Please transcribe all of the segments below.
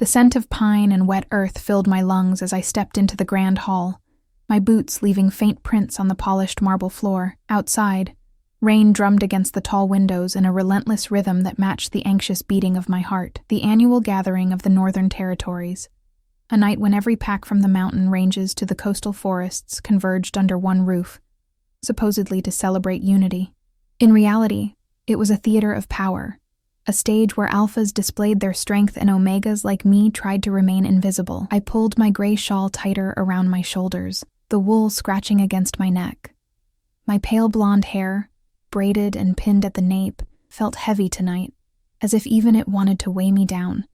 The scent of pine and wet earth filled my lungs as I stepped into the grand hall, my boots leaving faint prints on the polished marble floor. Outside, rain drummed against the tall windows in a relentless rhythm that matched the anxious beating of my heart. The annual gathering of the Northern Territories, a night when every pack from the mountain ranges to the coastal forests converged under one roof, supposedly to celebrate unity. In reality, it was a theater of power, a stage where alphas displayed their strength and omegas like me tried to remain invisible. I pulled my gray shawl tighter around my shoulders, the wool scratching against my neck. My pale blonde hair, braided and pinned at the nape, felt heavy tonight, as if even it wanted to weigh me down,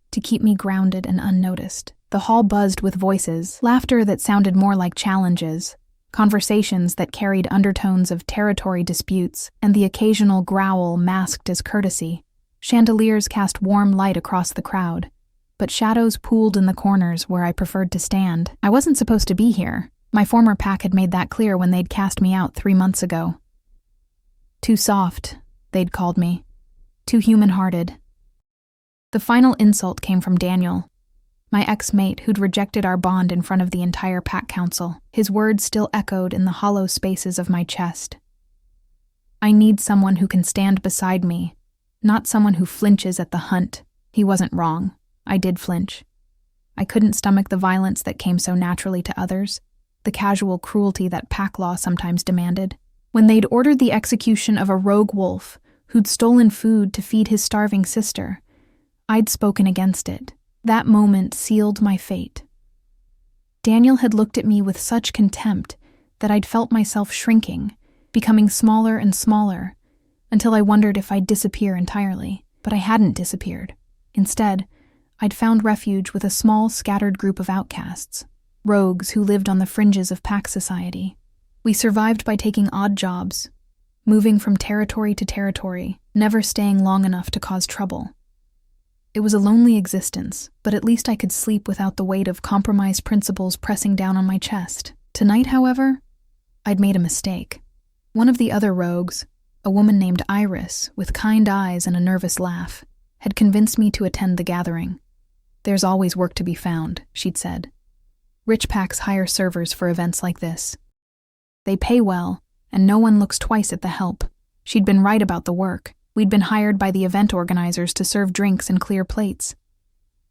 to keep me grounded and unnoticed. The hall buzzed with voices, laughter that sounded more like challenges, conversations that carried undertones of territory disputes, and the occasional growl masked as courtesy. Chandeliers cast warm light across the crowd, but shadows pooled in the corners where I preferred to stand. I wasn't supposed to be here. My former pack had made that clear when they'd cast me out 3 months ago. Too soft, they'd called me. Too human-hearted. The final insult came from Daniel, my ex-mate who'd rejected our bond in front of the entire pack council. His words still echoed in the hollow spaces of my chest. I need someone who can stand beside me, not someone who flinches at the hunt. He wasn't wrong. I did flinch. I couldn't stomach the violence that came so naturally to others, the casual cruelty that pack law sometimes demanded. When they'd ordered the execution of a rogue wolf who'd stolen food to feed his starving sister, I'd spoken against it. That moment sealed my fate. Daniel had looked at me with such contempt that I'd felt myself shrinking, becoming smaller and smaller, until I wondered if I'd disappear entirely. But I hadn't disappeared. Instead, I'd found refuge with a small, scattered group of outcasts, rogues who lived on the fringes of pack society. We survived by taking odd jobs, moving from territory to territory, never staying long enough to cause trouble. It was a lonely existence, but at least I could sleep without the weight of compromised principles pressing down on my chest. Tonight, however, I'd made a mistake. One of the other rogues, a woman named Iris, with kind eyes and a nervous laugh, had convinced me to attend the gathering. "There's always work to be found," she'd said. "Rich packs hire servers for events like this. They pay well, and no one looks twice at the help." She'd been right about the work. We'd been hired by the event organizers to serve drinks and clear plates.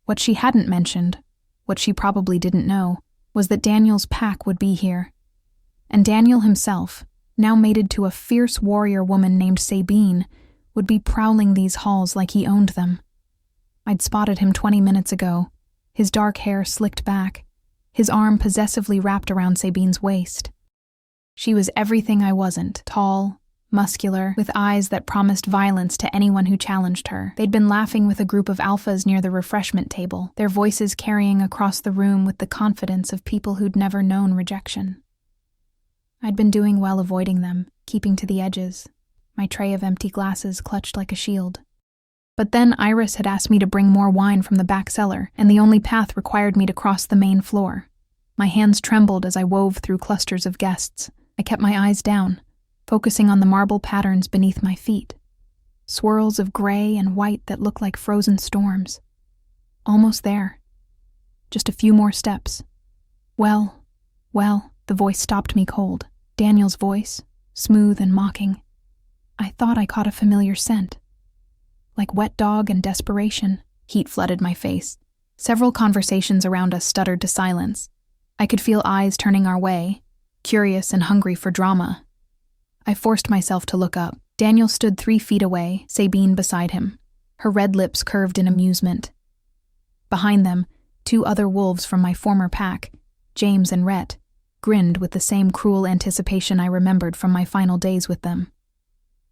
What she hadn't mentioned, what she probably didn't know, was that Daniel's pack would be here. And Daniel himself, now mated to a fierce warrior woman named Sabine, would be prowling these halls like he owned them. I'd spotted him 20 minutes ago, his dark hair slicked back, his arm possessively wrapped around Sabine's waist. She was everything I wasn't, tall, muscular, with eyes that promised violence to anyone who challenged her. They'd been laughing with a group of alphas near the refreshment table, their voices carrying across the room with the confidence of people who'd never known rejection. I'd been doing well avoiding them, keeping to the edges, my tray of empty glasses clutched like a shield. But then Iris had asked me to bring more wine from the back cellar, and the only path required me to cross the main floor. My hands trembled as I wove through clusters of guests. I kept my eyes down, focusing on the marble patterns beneath my feet, swirls of gray and white that looked like frozen storms. Almost there. Just a few more steps. Well, the voice stopped me cold. Daniel's voice, smooth and mocking. I thought I caught a familiar scent. Like wet dog and desperation. Heat flooded my face. Several conversations around us stuttered to silence. I could feel eyes turning our way, curious and hungry for drama. I forced myself to look up. Daniel stood 3 feet away, Sabine beside him, her red lips curved in amusement. Behind them, 2 other wolves from my former pack, James and Rhett, grinned with the same cruel anticipation I remembered from my final days with them.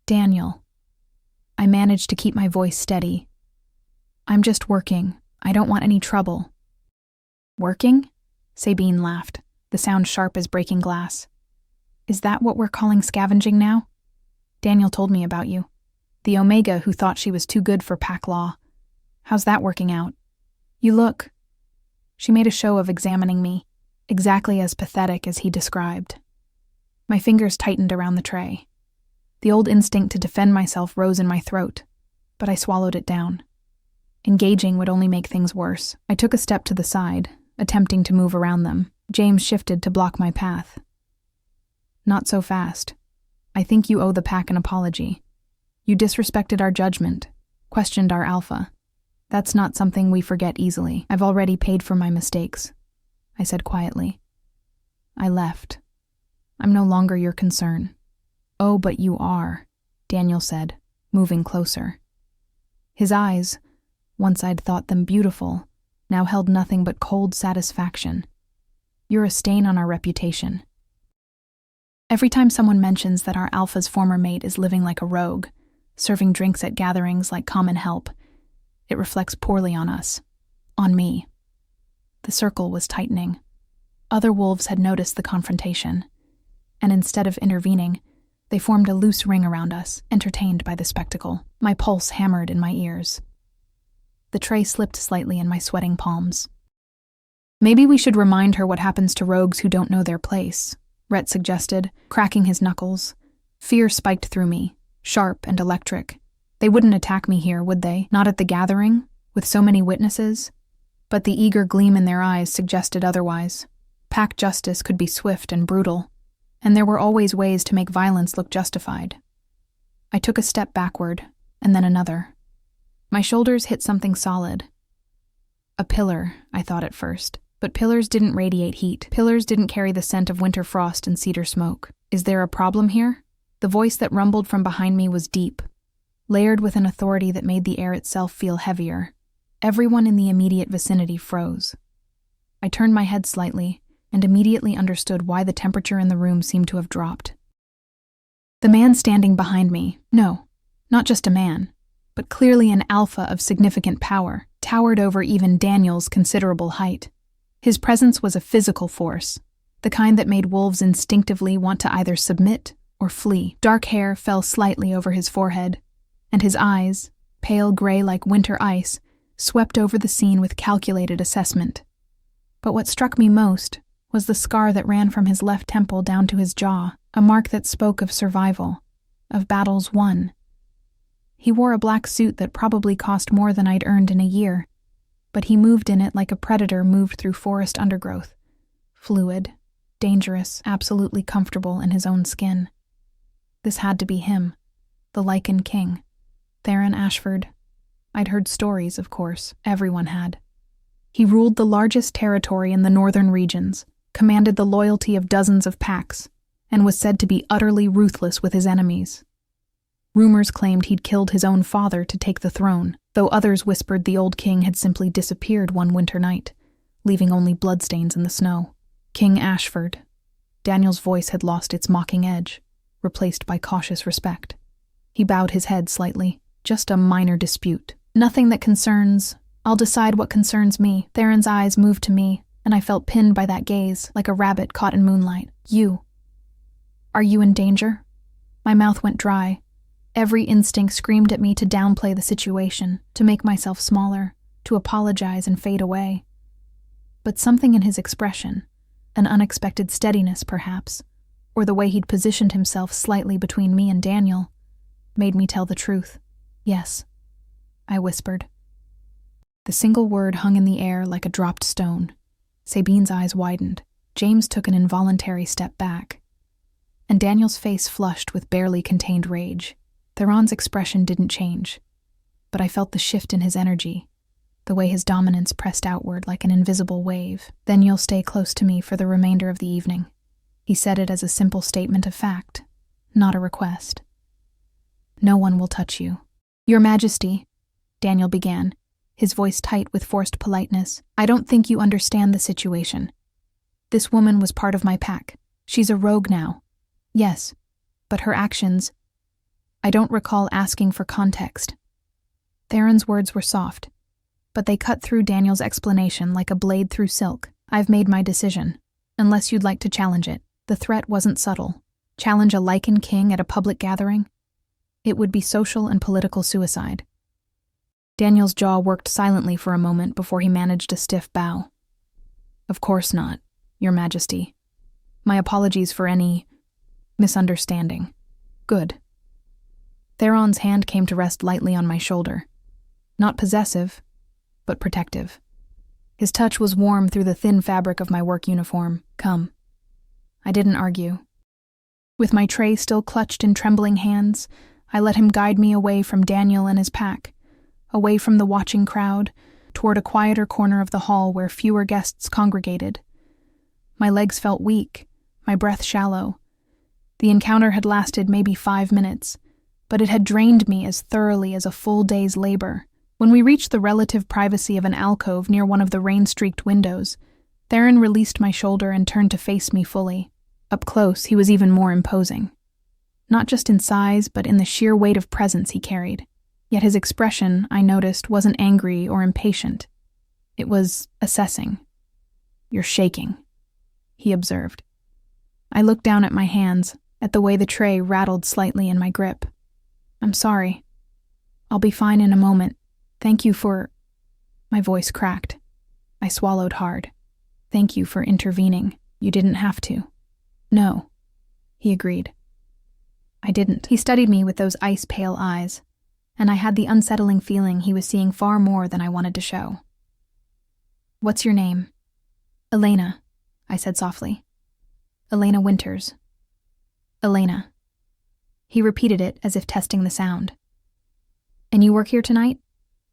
"Daniel." I managed to keep my voice steady. "I'm just working. I don't want any trouble." "Working?" Sabine laughed, the sound sharp as breaking glass. "Is that what we're calling scavenging now? Daniel told me about you. The Omega who thought she was too good for pack law. How's that working out? You look..." She made a show of examining me, exactly as pathetic as he described. My fingers tightened around the tray. The old instinct to defend myself rose in my throat, but I swallowed it down. Engaging would only make things worse. I took a step to the side, attempting to move around them. James shifted to block my path. Not so fast. I think you owe the pack an apology. You disrespected our judgment, questioned our alpha. That's not something we forget easily. I've already paid for my mistakes, I said quietly. I left. I'm no longer your concern. Oh, but you are, Daniel said, moving closer. His eyes, once I'd thought them beautiful, now held nothing but cold satisfaction. You're a stain on our reputation. Every time someone mentions that our alpha's former mate is living like a rogue, serving drinks at gatherings like common help, it reflects poorly on us, on me. The circle was tightening. Other wolves had noticed the confrontation, and instead of intervening, they formed a loose ring around us, entertained by the spectacle. My pulse hammered in my ears. The tray slipped slightly in my sweating palms. Maybe we should remind her what happens to rogues who don't know their place, Rhett suggested, cracking his knuckles. Fear spiked through me, sharp and electric. They wouldn't attack me here, would they? Not at the gathering, with so many witnesses? But the eager gleam in their eyes suggested otherwise. Pack justice could be swift and brutal, and there were always ways to make violence look justified. I took a step backward, and then another. My shoulders hit something solid. A pillar, I thought at first. But pillars didn't radiate heat. Pillars didn't carry the scent of winter frost and cedar smoke. Is there a problem here? The voice that rumbled from behind me was deep, layered with an authority that made the air itself feel heavier. Everyone in the immediate vicinity froze. I turned my head slightly and immediately understood why the temperature in the room seemed to have dropped. The man standing behind me, no, not just a man, but clearly an alpha of significant power, towered over even Daniel's considerable height. His presence was a physical force, the kind that made wolves instinctively want to either submit or flee. Dark hair fell slightly over his forehead, and his eyes, pale gray like winter ice, swept over the scene with calculated assessment. But what struck me most was the scar that ran from his left temple down to his jaw, a mark that spoke of survival, of battles won. He wore a black suit that probably cost more than I'd earned in a year, but he moved in it like a predator moved through forest undergrowth, fluid, dangerous, absolutely comfortable in his own skin. This had to be him, the Lycan king, Theron Ashford. I'd heard stories, of course, everyone had. He ruled the largest territory in the northern regions, commanded the loyalty of dozens of packs, and was said to be utterly ruthless with his enemies. Rumors claimed he'd killed his own father to take the throne, though others whispered the old king had simply disappeared one winter night, leaving only bloodstains in the snow. King Ashford. Daniel's voice had lost its mocking edge, replaced by cautious respect. He bowed his head slightly. Just a minor dispute. Nothing that concerns. I'll decide what concerns me. Theron's eyes moved to me, and I felt pinned by that gaze, like a rabbit caught in moonlight. You. Are you in danger? My mouth went dry. Every instinct screamed at me to downplay the situation, to make myself smaller, to apologize and fade away. But something in his expression, an unexpected steadiness perhaps, or the way he'd positioned himself slightly between me and Daniel, made me tell the truth. Yes, I whispered. The single word hung in the air like a dropped stone. Sabine's eyes widened. James took an involuntary step back, and Daniel's face flushed with barely contained rage. Theron's expression didn't change, but I felt the shift in his energy, the way his dominance pressed outward like an invisible wave. Then you'll stay close to me for the remainder of the evening. He said it as a simple statement of fact, not a request. No one will touch you. Your Majesty, Daniel began, his voice tight with forced politeness. I don't think you understand the situation. This woman was part of my pack. She's a rogue now. Yes, but her actions... I don't recall asking for context. Theron's words were soft, but they cut through Daniel's explanation like a blade through silk. I've made my decision, unless you'd like to challenge it. The threat wasn't subtle. Challenge a Lycan king at a public gathering? It would be social and political suicide. Daniel's jaw worked silently for a moment before he managed a stiff bow. Of course not, Your Majesty. My apologies for any misunderstanding. Good. Theron's hand came to rest lightly on my shoulder. Not possessive, but protective. His touch was warm through the thin fabric of my work uniform. Come. I didn't argue. With my tray still clutched in trembling hands, I let him guide me away from Daniel and his pack, away from the watching crowd, toward a quieter corner of the hall where fewer guests congregated. My legs felt weak, my breath shallow. The encounter had lasted maybe 5 minutes, but it had drained me as thoroughly as a full day's labor. When we reached the relative privacy of an alcove near one of the rain-streaked windows, Theron released my shoulder and turned to face me fully. Up close, he was even more imposing. Not just in size, but in the sheer weight of presence he carried. Yet his expression, I noticed, wasn't angry or impatient. It was assessing. "You're shaking," he observed. I looked down at my hands, at the way the tray rattled slightly in my grip. "I'm sorry. I'll be fine in a moment. Thank you for—" My voice cracked. I swallowed hard. "Thank you for intervening. You didn't have to." "No," he agreed. I didn't. He studied me with those ice-pale eyes, and I had the unsettling feeling he was seeing far more than I wanted to show. "What's your name?" "Elena," I said softly. "Elena Winters." "Elena." He repeated it as if testing the sound. "And you work here tonight?"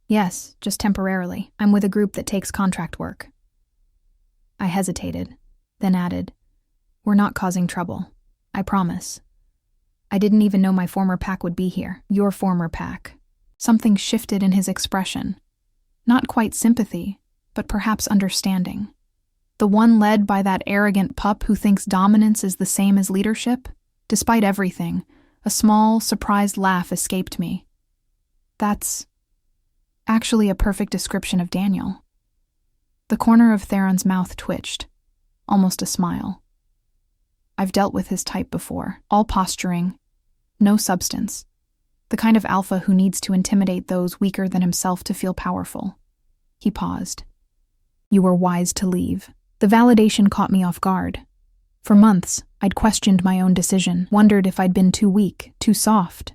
"Yes, just temporarily. I'm with a group that takes contract work." I hesitated, then added, "We're not causing trouble. I promise." I didn't even know my former pack would be here. Your former pack. Something shifted in his expression. Not quite sympathy, but perhaps understanding. The one led by that arrogant pup who thinks dominance is the same as leadership? Despite everything, a small, surprised laugh escaped me. That's actually a perfect description of Daniel. The corner of Theron's mouth twitched, almost a smile. I've dealt with his type before, all posturing, no substance, the kind of alpha who needs to intimidate those weaker than himself to feel powerful. He paused. "You were wise to leave." The validation caught me off guard. For months, I'd questioned my own decision, wondered if I'd been too weak, too soft,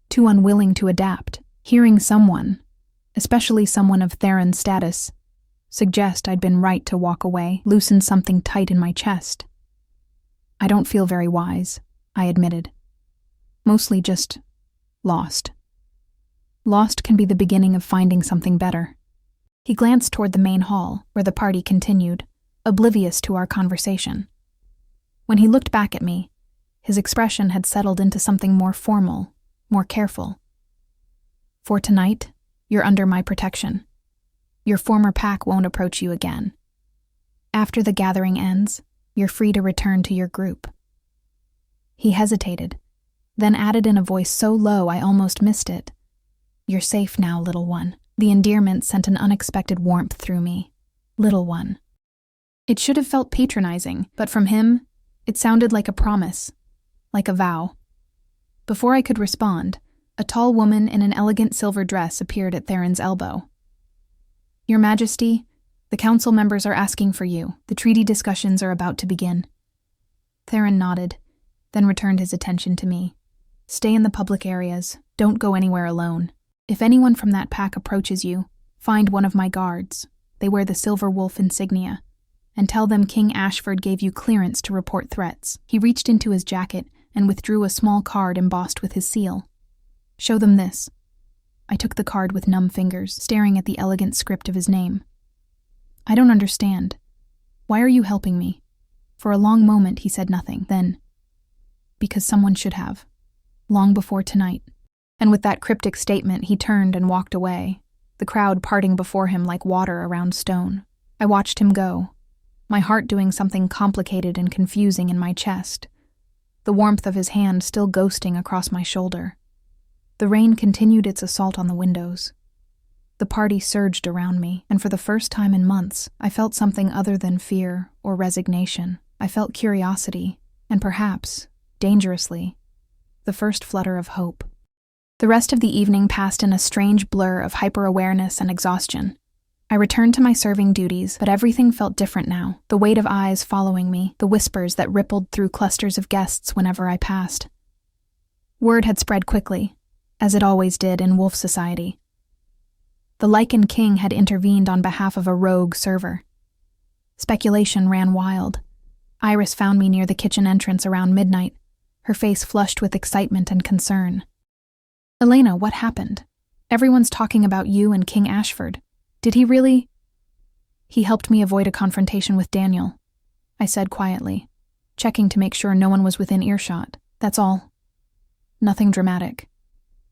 too unwilling to adapt. Hearing someone, especially someone of Theron's status, suggest I'd been right to walk away loosened something tight in my chest. "I don't feel very wise," I admitted. "Mostly just lost. Lost can be the beginning of finding something better." He glanced toward the main hall, where the party continued, oblivious to our conversation. When he looked back at me, his expression had settled into something more formal, more careful. "For tonight, you're under my protection. Your former pack won't approach you again. After the gathering ends, you're free to return to your group." He hesitated, then added in a voice so low I almost missed it, "You're safe now, little one." The endearment sent an unexpected warmth through me. Little one. It should have felt patronizing, but from him, it sounded like a promise, like a vow. Before I could respond, a tall woman in an elegant silver dress appeared at Theron's elbow. "Your Majesty, the council members are asking for you. The treaty discussions are about to begin." Theron nodded, then returned his attention to me. "Stay in the public areas. Don't go anywhere alone. If anyone from that pack approaches you, find one of my guards. They wear the silver wolf insignia. And tell them King Ashford gave you clearance to report threats." He reached into his jacket and withdrew a small card embossed with his seal. "Show them this." I took the card with numb fingers, staring at the elegant script of his name. "I don't understand. Why are you helping me?" For a long moment he said nothing. Then, "Because someone should have. Long before tonight." And with that cryptic statement, he turned and walked away, the crowd parting before him like water around stone. I watched him go, my heart doing something complicated and confusing in my chest, the warmth of his hand still ghosting across my shoulder. The rain continued its assault on the windows. The party surged around me, and for the first time in months, I felt something other than fear or resignation. I felt curiosity, and perhaps, dangerously, the first flutter of hope. The rest of the evening passed in a strange blur of hyper-awareness and exhaustion. I returned to my serving duties, but everything felt different now, the weight of eyes following me, the whispers that rippled through clusters of guests whenever I passed. Word had spread quickly, as it always did in wolf society. The Lycan king had intervened on behalf of a rogue server. Speculation ran wild. Iris found me near the kitchen entrance around midnight, her face flushed with excitement and concern. "Elena, what happened? Everyone's talking about you and King Ashford. Did he really—" "He helped me avoid a confrontation with Daniel," I said quietly, checking to make sure no one was within earshot. "That's all. Nothing dramatic."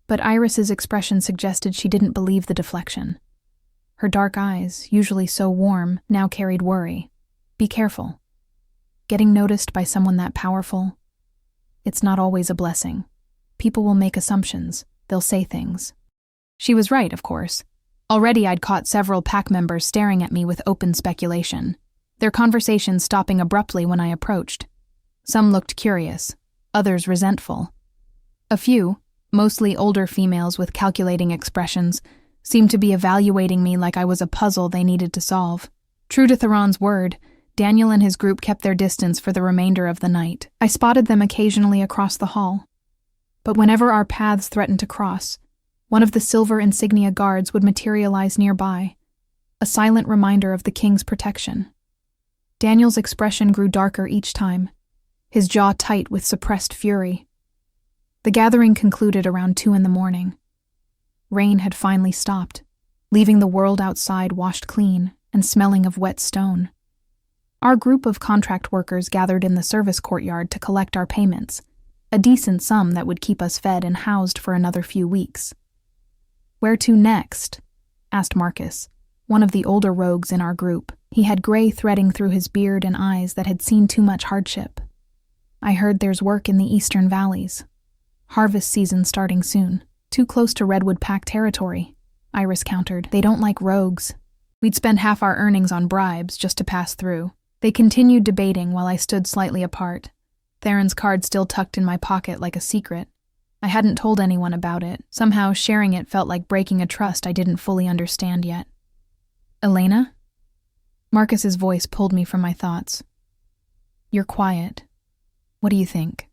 But Iris's expression suggested she didn't believe the deflection. Her dark eyes, usually so warm, now carried worry. "Be careful. Getting noticed by someone that powerful, it's not always a blessing. People will make assumptions. They'll say things." She was right, of course. Already I'd caught several pack members staring at me with open speculation, their conversations stopping abruptly when I approached. Some looked curious, others resentful. A few, mostly older females with calculating expressions, seemed to be evaluating me like I was a puzzle they needed to solve. True to Theron's word, Daniel and his group kept their distance for the remainder of the night. I spotted them occasionally across the hall. But whenever our paths threatened to cross, one of the silver insignia guards would materialize nearby, a silent reminder of the king's protection. Daniel's expression grew darker each time, his jaw tight with suppressed fury. The gathering concluded around 2 a.m. Rain had finally stopped, leaving the world outside washed clean and smelling of wet stone. Our group of contract workers gathered in the service courtyard to collect our payments, a decent sum that would keep us fed and housed for another few weeks. "Where to next?" asked Marcus, one of the older rogues in our group. He had gray threading through his beard and eyes that had seen too much hardship. "I heard there's work in the eastern valleys. Harvest season starting soon. Too close to Redwood Pack territory," Iris countered. "They don't like rogues." We'd spend half our earnings on bribes just to pass through. They continued debating while I stood slightly apart, Theron's card still tucked in my pocket like a secret. I hadn't told anyone about it. Somehow sharing it felt like breaking a trust I didn't fully understand yet. "Elena?" Marcus's voice pulled me from my thoughts. "You're quiet. What do you think?"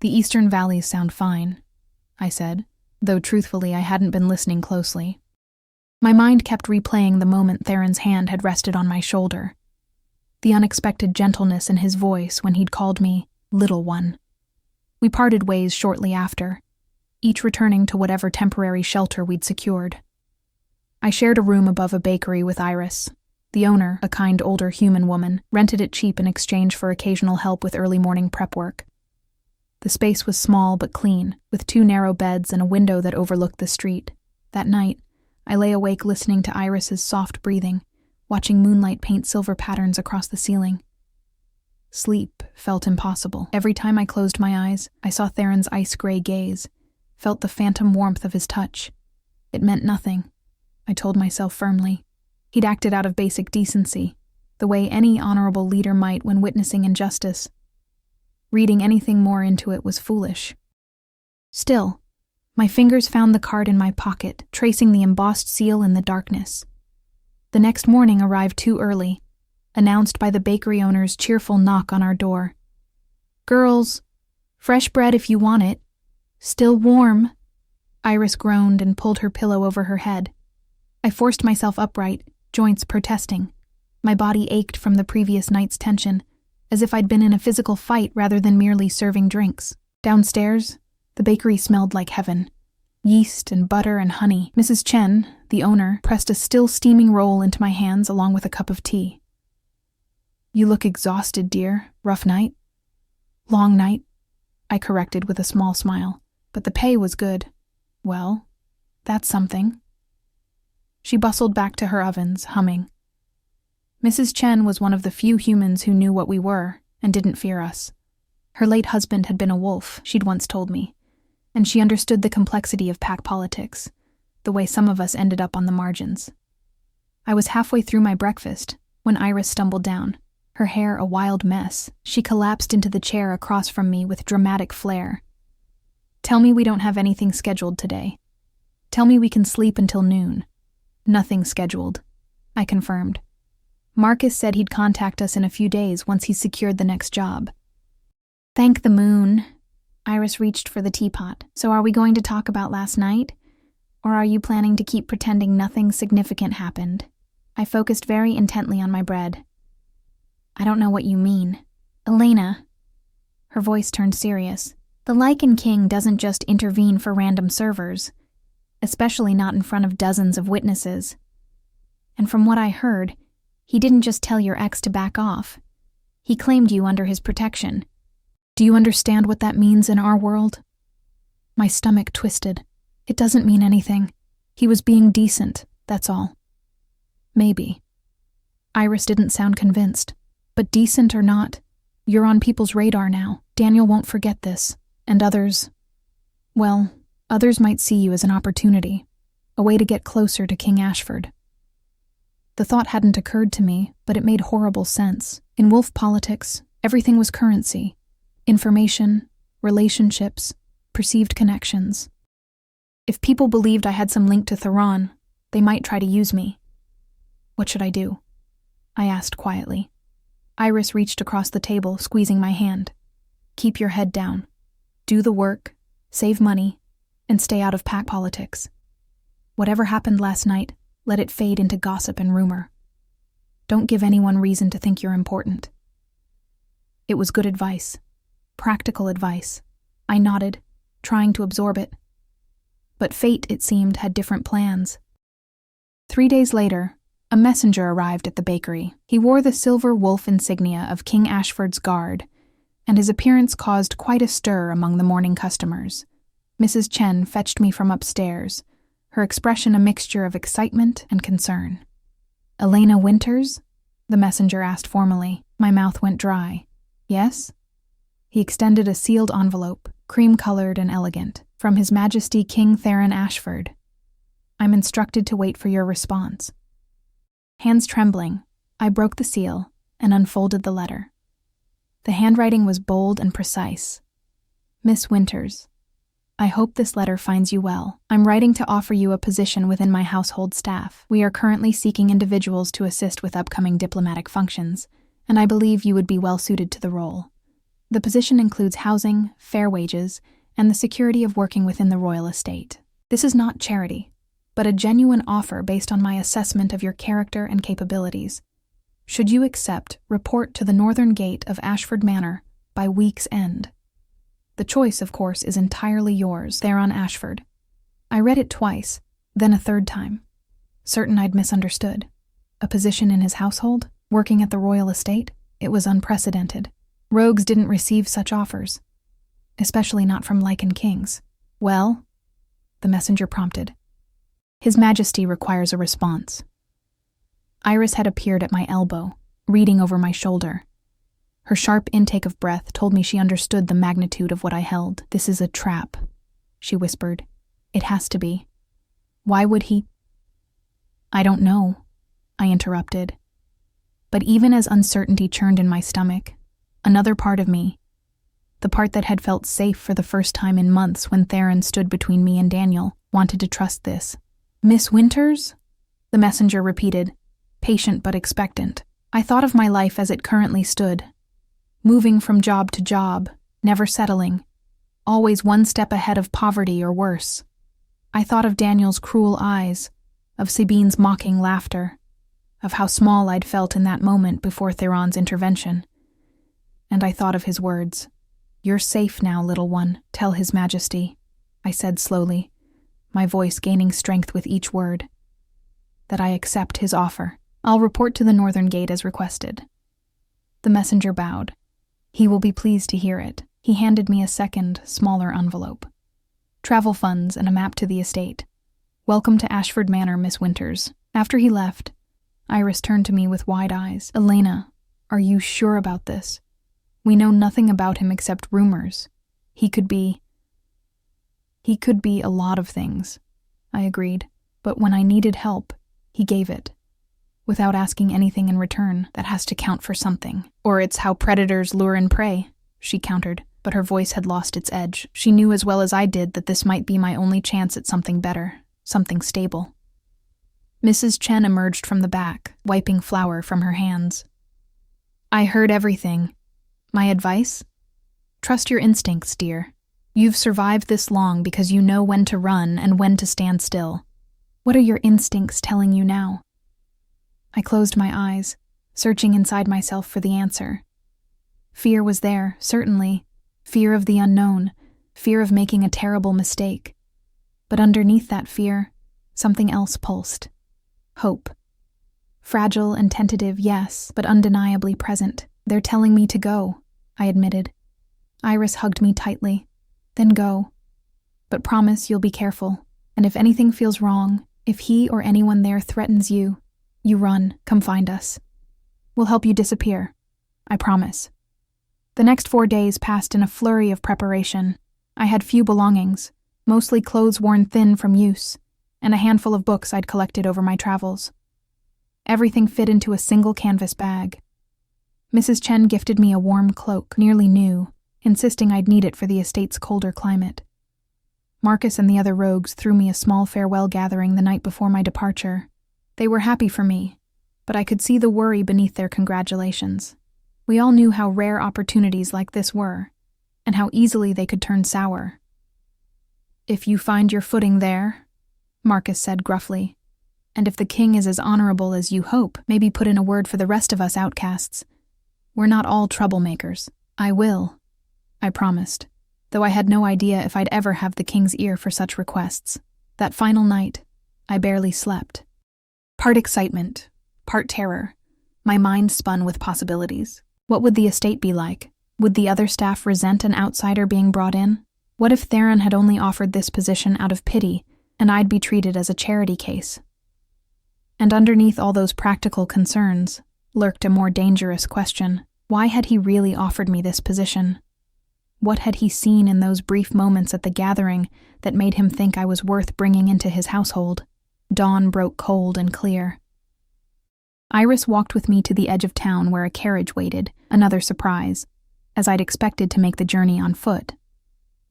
"The eastern valleys sound fine," I said, though truthfully I hadn't been listening closely. My mind kept replaying the moment Theron's hand had rested on my shoulder. The unexpected gentleness in his voice when he'd called me Little One. We parted ways shortly after, each returning to whatever temporary shelter we'd secured. I shared a room above a bakery with Iris. The owner, a kind older human woman, rented it cheap in exchange for occasional help with early morning prep work. The space was small but clean, with 2 narrow beds and a window that overlooked the street. That night, I lay awake listening to Iris's soft breathing, watching moonlight paint silver patterns across the ceiling. Sleep felt impossible. Every time I closed my eyes, I saw Theron's ice-gray gaze, felt the phantom warmth of his touch. It meant nothing, I told myself firmly. He'd acted out of basic decency, the way any honorable leader might when witnessing injustice. Reading anything more into it was foolish. Still, my fingers found the card in my pocket, tracing the embossed seal in the darkness. The next morning arrived too early, announced by the bakery owner's cheerful knock on our door. "Girls, fresh bread if you want it. Still warm." Iris groaned and pulled her pillow over her head. I forced myself upright, joints protesting. My body ached from the previous night's tension, as if I'd been in a physical fight rather than merely serving drinks. Downstairs, the bakery smelled like heaven. Yeast and butter and honey. Mrs. Chen, the owner, pressed a still steaming roll into my hands along with a cup of tea. "You look exhausted, dear. Rough night?" "Long night," I corrected with a small smile. "But the pay was good." "Well, that's something." She bustled back to her ovens, humming. Mrs. Chen was one of the few humans who knew what we were and didn't fear us. Her late husband had been a wolf, she'd once told me, and she understood the complexity of pack politics, the way some of us ended up on the margins. I was halfway through my breakfast when Iris stumbled down, her hair a wild mess. She collapsed into the chair across from me with dramatic flair. "Tell me we don't have anything scheduled today. Tell me we can sleep until noon." "Nothing scheduled," I confirmed. Marcus said he'd contact us in a few days once he secured the next job. "Thank the moon." Iris reached for the teapot. "So are we going to talk about last night? Or are you planning to keep pretending nothing significant happened? I focused very intently on my bread. I don't know what you mean. Elena. Her voice turned serious. The Lycan King doesn't just intervene for random servers, especially not in front of dozens of witnesses. And from what I heard, he didn't just tell your ex to back off. He claimed you under his protection. Do you understand what that means in our world? My stomach twisted. It doesn't mean anything. He was being decent, that's all. Maybe. Iris didn't sound convinced. But decent or not, you're on people's radar now. Daniel won't forget this. And others, well, others might see you as an opportunity, a way to get closer to King Ashford. The thought hadn't occurred to me, but it made horrible sense. In wolf politics, everything was currency. Information, relationships, perceived connections. If people believed I had some link to Theron, they might try to use me. What should I do? I asked quietly. Iris reached across the table, squeezing my hand. Keep your head down. Do the work, save money, and stay out of pack politics. Whatever happened last night, let it fade into gossip and rumor. Don't give anyone reason to think you're important. It was good advice. Practical advice. I nodded, trying to absorb it. But fate, it seemed, had different plans. 3 days later, a messenger arrived at the bakery. He wore the silver wolf insignia of King Ashford's guard, and his appearance caused quite a stir among the morning customers. Mrs. Chen fetched me from upstairs, her expression a mixture of excitement and concern. Elena Winters? The messenger asked formally. My mouth went dry. Yes? He extended a sealed envelope, cream-colored and elegant, from His Majesty King Theron Ashford. I'm instructed to wait for your response. Hands trembling, I broke the seal and unfolded the letter. The handwriting was bold and precise. Miss Winters, I hope this letter finds you well. I'm writing to offer you a position within my household staff. We are currently seeking individuals to assist with upcoming diplomatic functions, and I believe you would be well suited to the role. The position includes housing, fair wages, and the security of working within the royal estate. This is not charity, but a genuine offer based on my assessment of your character and capabilities. Should you accept, report to the northern gate of Ashford Manor by week's end. The choice, of course, is entirely yours, Theron Ashford. I read it twice, then a third time. Certain I'd misunderstood. A position in his household, working at the royal estate? It was unprecedented. Rogues didn't receive such offers, especially not from Lycan kings. Well, the messenger prompted. His Majesty requires a response. Iris had appeared at my elbow, reading over my shoulder. Her sharp intake of breath told me she understood the magnitude of what I held. This is a trap, she whispered. It has to be. Why would he? I don't know, I interrupted. But even as uncertainty churned in my stomach, another part of me, the part that had felt safe for the first time in months when Theron stood between me and Daniel, wanted to trust this. Miss Winters? The messenger repeated, patient but expectant. I thought of my life as it currently stood, moving from job to job, never settling, always one step ahead of poverty or worse. I thought of Daniel's cruel eyes, of Sabine's mocking laughter, of how small I'd felt in that moment before Theron's intervention. And I thought of his words. You're safe now, little one, tell His Majesty, I said slowly, my voice gaining strength with each word. That I accept his offer. I'll report to the northern gate as requested. The messenger bowed. He will be pleased to hear it. He handed me a second, smaller envelope. Travel funds and a map to the estate. Welcome to Ashford Manor, Miss Winters. After he left, Iris turned to me with wide eyes. Elena, are you sure about this? We know nothing about him except rumors. He could be a lot of things, I agreed. But when I needed help, he gave it. Without asking anything in return, that has to count for something. Or it's how predators lure and prey, she countered, but her voice had lost its edge. She knew as well as I did that this might be my only chance at something better, something stable. Mrs. Chen emerged from the back, wiping flour from her hands. I heard everything. My advice? Trust your instincts, dear. You've survived this long because you know when to run and when to stand still. What are your instincts telling you now? I closed my eyes, searching inside myself for the answer. Fear was there, certainly. Fear of the unknown, fear of making a terrible mistake. But underneath that fear, something else pulsed. Hope. Fragile and tentative, yes, but undeniably present. They're telling me to go, I admitted. Iris hugged me tightly. Then go. But promise you'll be careful, and if anything feels wrong, if he or anyone there threatens you, you run, come find us. We'll help you disappear. I promise. The next 4 days passed in a flurry of preparation. I had few belongings, mostly clothes worn thin from use, and a handful of books I'd collected over my travels. Everything fit into a single canvas bag. Mrs. Chen gifted me a warm cloak, nearly new, insisting I'd need it for the estate's colder climate. Marcus and the other rogues threw me a small farewell gathering the night before my departure. They were happy for me, but I could see the worry beneath their congratulations. We all knew how rare opportunities like this were, and how easily they could turn sour. If you find your footing there, Marcus said gruffly, and if the king is as honorable as you hope, maybe put in a word for the rest of us outcasts. We're not all troublemakers. I will, I promised, though I had no idea if I'd ever have the king's ear for such requests. That final night, I barely slept. Part excitement, part terror. My mind spun with possibilities. What would the estate be like? Would the other staff resent an outsider being brought in? What if Theron had only offered this position out of pity, and I'd be treated as a charity case? And underneath all those practical concerns lurked a more dangerous question. Why had he really offered me this position? What had he seen in those brief moments at the gathering that made him think I was worth bringing into his household? Dawn broke cold and clear. Iris walked with me to the edge of town where a carriage waited, another surprise, as I'd expected to make the journey on foot.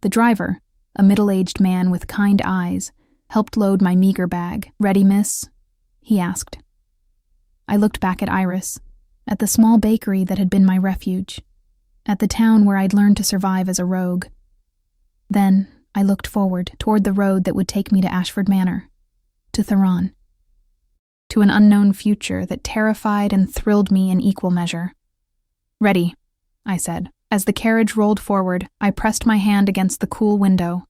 The driver, a middle-aged man with kind eyes, helped load my meager bag. "Ready, miss?" he asked. I looked back at Iris, at the small bakery that had been my refuge, at the town where I'd learned to survive as a rogue. Then I looked forward, toward the road that would take me to Ashford Manor, to Theron, to an unknown future that terrified and thrilled me in equal measure. "Ready," I said. As the carriage rolled forward, I pressed my hand against the cool window,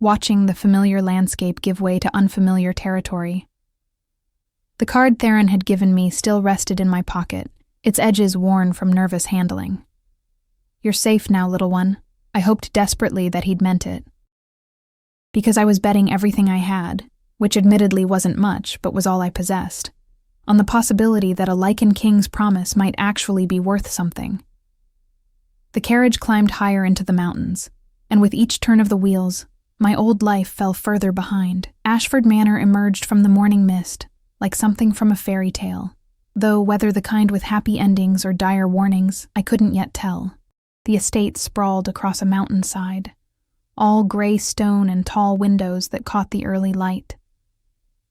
watching the familiar landscape give way to unfamiliar territory. The card Theron had given me still rested in my pocket, its edges worn from nervous handling. "You're safe now, little one." I hoped desperately that he'd meant it. Because I was betting everything I had, which admittedly wasn't much, but was all I possessed, on the possibility that a Lycan king's promise might actually be worth something. The carriage climbed higher into the mountains, and with each turn of the wheels, my old life fell further behind. Ashford Manor emerged from the morning mist, like something from a fairy tale, though whether the kind with happy endings or dire warnings, I couldn't yet tell. The estate sprawled across a mountainside, all gray stone and tall windows that caught the early light.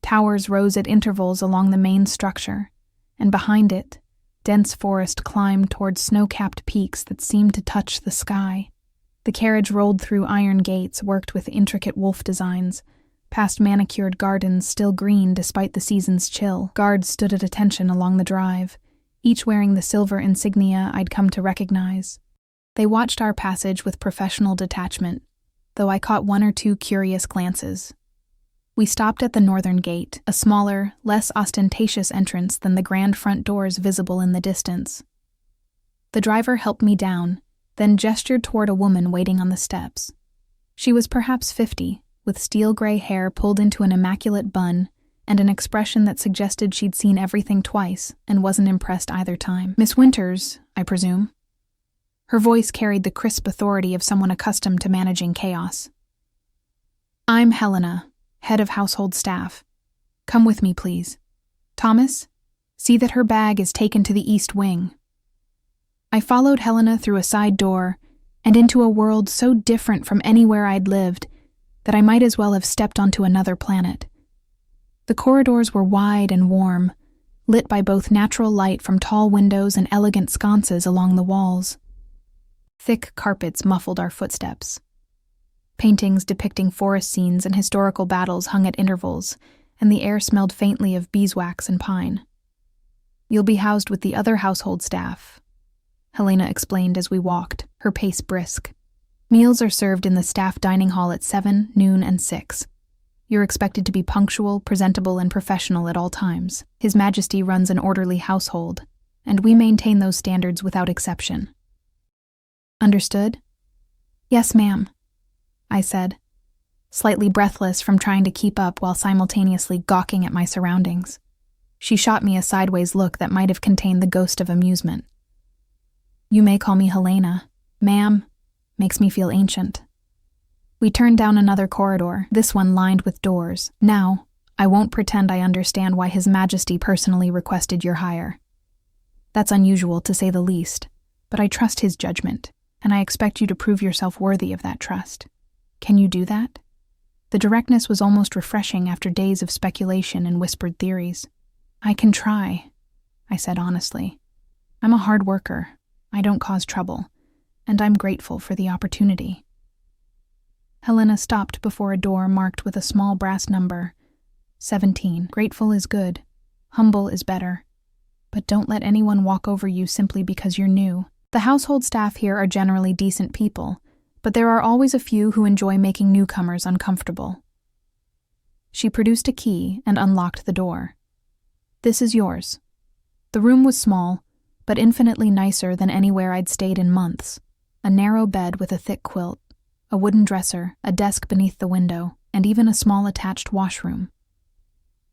Towers rose at intervals along the main structure, and behind it, dense forest climbed toward snow-capped peaks that seemed to touch the sky. The carriage rolled through iron gates worked with intricate wolf designs, past manicured gardens still green despite the season's chill. Guards stood at attention along the drive, each wearing the silver insignia I'd come to recognize. They watched our passage with professional detachment, though I caught one or two curious glances. We stopped at the northern gate, a smaller, less ostentatious entrance than the grand front doors visible in the distance. The driver helped me down, then gestured toward a woman waiting on the steps. She was perhaps 50, with steel-gray hair pulled into an immaculate bun and an expression that suggested she'd seen everything twice and wasn't impressed either time. "Miss Winters, I presume?" Her voice carried the crisp authority of someone accustomed to managing chaos. "I'm Helena, head of household staff. Come with me, please. Thomas, see that her bag is taken to the east wing." I followed Helena through a side door and into a world so different from anywhere I'd lived that I might as well have stepped onto another planet. The corridors were wide and warm, lit by both natural light from tall windows and elegant sconces along the walls. Thick carpets muffled our footsteps. Paintings depicting forest scenes and historical battles hung at intervals, and the air smelled faintly of beeswax and pine. "You'll be housed with the other household staff," Helena explained as we walked, her pace brisk. "Meals are served in the staff dining hall at 7, noon, and 6. You're expected to be punctual, presentable, and professional at all times. His Majesty runs an orderly household, and we maintain those standards without exception." "Understood?" "Yes, ma'am," I said, slightly breathless from trying to keep up while simultaneously gawking at my surroundings. She shot me a sideways look that might have contained the ghost of amusement. "You may call me Helena. Ma'am, makes me feel ancient." We turned down another corridor, this one lined with doors. Now, I won't pretend I understand why His Majesty personally requested your hire. That's unusual, to say the least, but I trust his judgment, and I expect you to prove yourself worthy of that trust. Can you do that? The directness was almost refreshing after days of speculation and whispered theories. "I can try," I said honestly. "I'm a hard worker. I don't cause trouble, and I'm grateful for the opportunity." Helena stopped before a door marked with a small brass number. 17. Grateful is good. Humble is better. But don't let anyone walk over you simply because you're new. The household staff here are generally decent people, but there are always a few who enjoy making newcomers uncomfortable. She produced a key and unlocked the door. "This is yours." The room was small, but infinitely nicer than anywhere I'd stayed in months. A narrow bed with a thick quilt, a wooden dresser, a desk beneath the window, and even a small attached washroom.